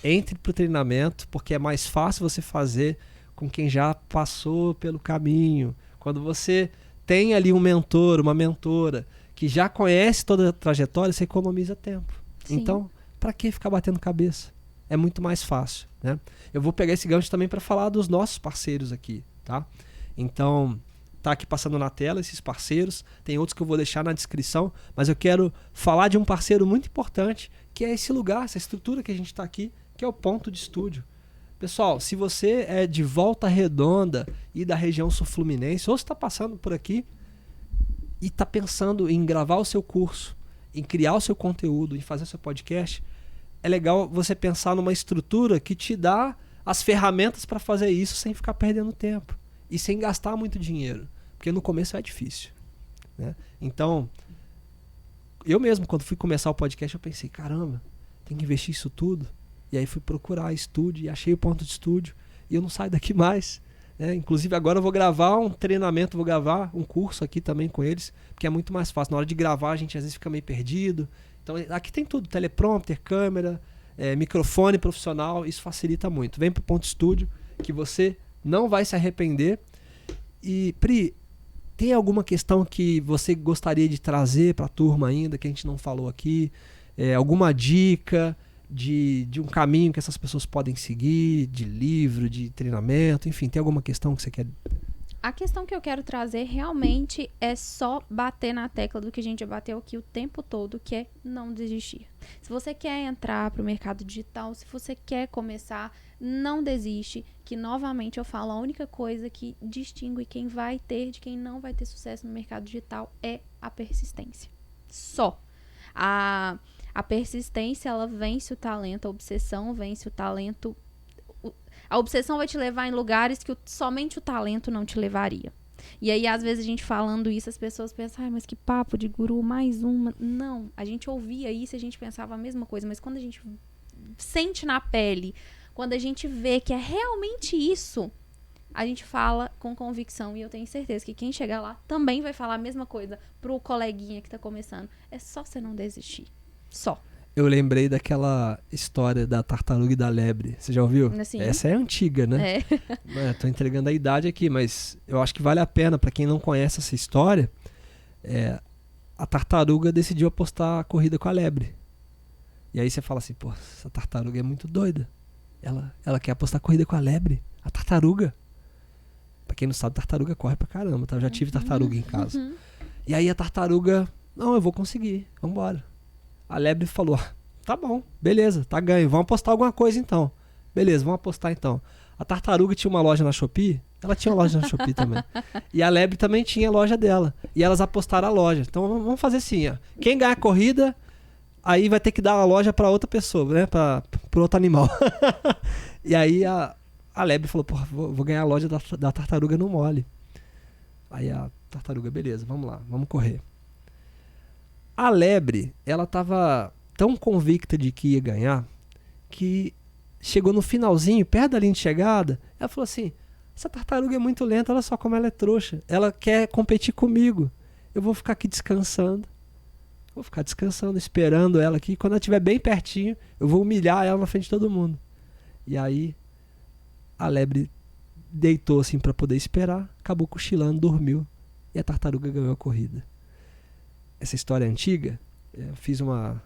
entre pro treinamento, porque é mais fácil você fazer com quem já passou pelo caminho. Quando você tem ali um mentor, uma mentora que já conhece toda a trajetória, você economiza tempo. Sim. Então, para que ficar batendo cabeça? É muito mais fácil, né? Eu vou pegar esse gancho também para falar dos nossos parceiros aqui, tá? Então, tá aqui passando na tela esses parceiros, tem outros que eu vou deixar na descrição, mas eu quero falar de um parceiro muito importante, que é esse lugar, essa estrutura que a gente está aqui, que é o Ponto de Estúdio. Pessoal, se você é de Volta Redonda e da região sul-fluminense, ou está passando por aqui e está pensando em gravar o seu curso, em criar o seu conteúdo, em fazer o seu podcast, é legal você pensar numa estrutura que te dá as ferramentas para fazer isso sem ficar perdendo tempo e sem gastar muito dinheiro, porque no começo é difícil, né? Então, eu mesmo, quando fui começar o podcast, eu pensei, caramba, tem que investir isso tudo. E aí fui procurar estúdio e achei o Ponto de Estúdio e eu não saio daqui mais, né? Inclusive agora eu vou gravar um treinamento, vou gravar um curso aqui também com eles, porque é muito mais fácil. Na hora de gravar a gente às vezes fica meio perdido. Então aqui tem tudo, teleprompter, câmera, microfone profissional, isso facilita muito. Vem pro Ponto Estúdio que você não vai se arrepender. E Pri, tem alguma questão que você gostaria de trazer para a turma ainda, que a gente não falou aqui? Alguma dica de um caminho que essas pessoas podem seguir, de livro, de treinamento, enfim, tem alguma questão que você quer?
A questão que eu quero trazer realmente é só bater na tecla do que a gente já bateu aqui o tempo todo, que é não desistir. Se você quer entrar para o mercado digital, se você quer começar, não desiste, que novamente eu falo, a única coisa que distingue quem vai ter de quem não vai ter sucesso no mercado digital é a persistência. Só. A persistência, ela vence o talento, a obsessão vence o talento. A obsessão vai te levar em lugares que somente o talento não te levaria. E aí, às vezes, a gente falando isso, as pessoas pensam, ai, mas que papo de guru, mais uma. Não, a gente ouvia isso e a gente pensava a mesma coisa, mas quando a gente sente na pele, quando a gente vê que é realmente isso, a gente fala com convicção. E eu tenho certeza que quem chegar lá também vai falar a mesma coisa pro coleguinha que tá começando. É só você não desistir. Só.
Eu lembrei daquela história da tartaruga e da lebre. Você já ouviu?
Assim,
Essa é antiga, né? Tô entregando a idade aqui, mas eu acho que vale a pena, para quem não conhece essa história. A tartaruga decidiu apostar a corrida com a lebre. E aí você fala assim, pô, essa tartaruga é muito doida. Ela quer apostar a corrida com a lebre. A tartaruga. Pra quem não sabe, tartaruga corre pra caramba, tá? Eu já tive tartaruga em casa. E aí a tartaruga, não, eu vou conseguir, vambora. A lebre falou, tá bom, beleza, tá ganho, vamos apostar alguma coisa então. Beleza, vamos apostar então. A tartaruga tinha uma loja na Shopee, ela tinha uma loja na Shopee também. E a lebre também tinha a loja dela. E elas apostaram a loja. Então vamos fazer assim, ó. Quem ganhar a corrida, aí vai ter que dar a loja pra outra pessoa, né? Pro outro animal. E aí a lebre falou, porra, vou ganhar a loja da tartaruga no mole. Aí a tartaruga, beleza, vamos lá, vamos correr. A lebre, ela tava tão convicta de que ia ganhar, que chegou no finalzinho, perto da linha de chegada, ela falou assim, essa tartaruga é muito lenta, olha só como ela é trouxa. Ela quer competir comigo. Eu vou ficar aqui descansando. Vou ficar descansando, esperando ela aqui. Quando ela estiver bem pertinho, eu vou humilhar ela na frente de todo mundo. E aí, a lebre deitou assim para poder esperar, acabou cochilando, dormiu. E a tartaruga ganhou a corrida. Essa história é antiga, eu fiz uma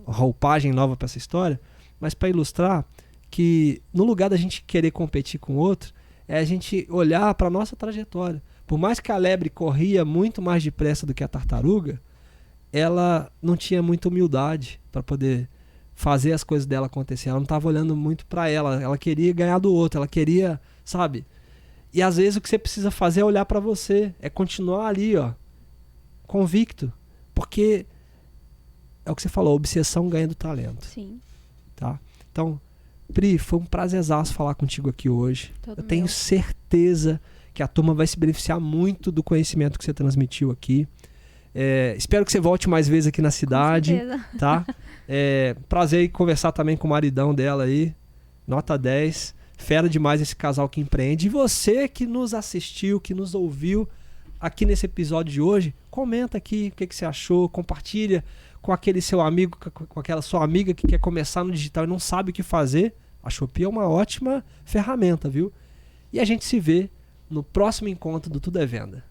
roupagem nova para essa história, mas para ilustrar que no lugar da gente querer competir com o outro, é a gente olhar para a nossa trajetória. Por mais que a lebre corria muito mais depressa do que a tartaruga, ela não tinha muita humildade para poder fazer as coisas dela acontecer. Ela não estava olhando muito para ela queria ganhar do outro, ela queria, sabe? E às vezes o que você precisa fazer é olhar para você, é continuar ali, ó, convicto. Porque é o que você falou, a obsessão ganha do talento.
Sim.
Tá? Então, Pri, foi um prazerzaço falar contigo aqui hoje.
Todo
Eu tenho
meu.
certeza que a turma vai se beneficiar muito do conhecimento que você transmitiu aqui. Espero que você volte mais vezes aqui na cidade.
Com certeza.
Tá? Prazer em conversar também com o maridão dela aí. Nota 10. Fera demais esse casal que empreende. E você que nos assistiu, que nos ouviu aqui nesse episódio de hoje, comenta aqui o que você achou, compartilha com aquele seu amigo, com aquela sua amiga que quer começar no digital e não sabe o que fazer. A Shopee é uma ótima ferramenta, viu? E a gente se vê no próximo encontro do Tudo é Venda.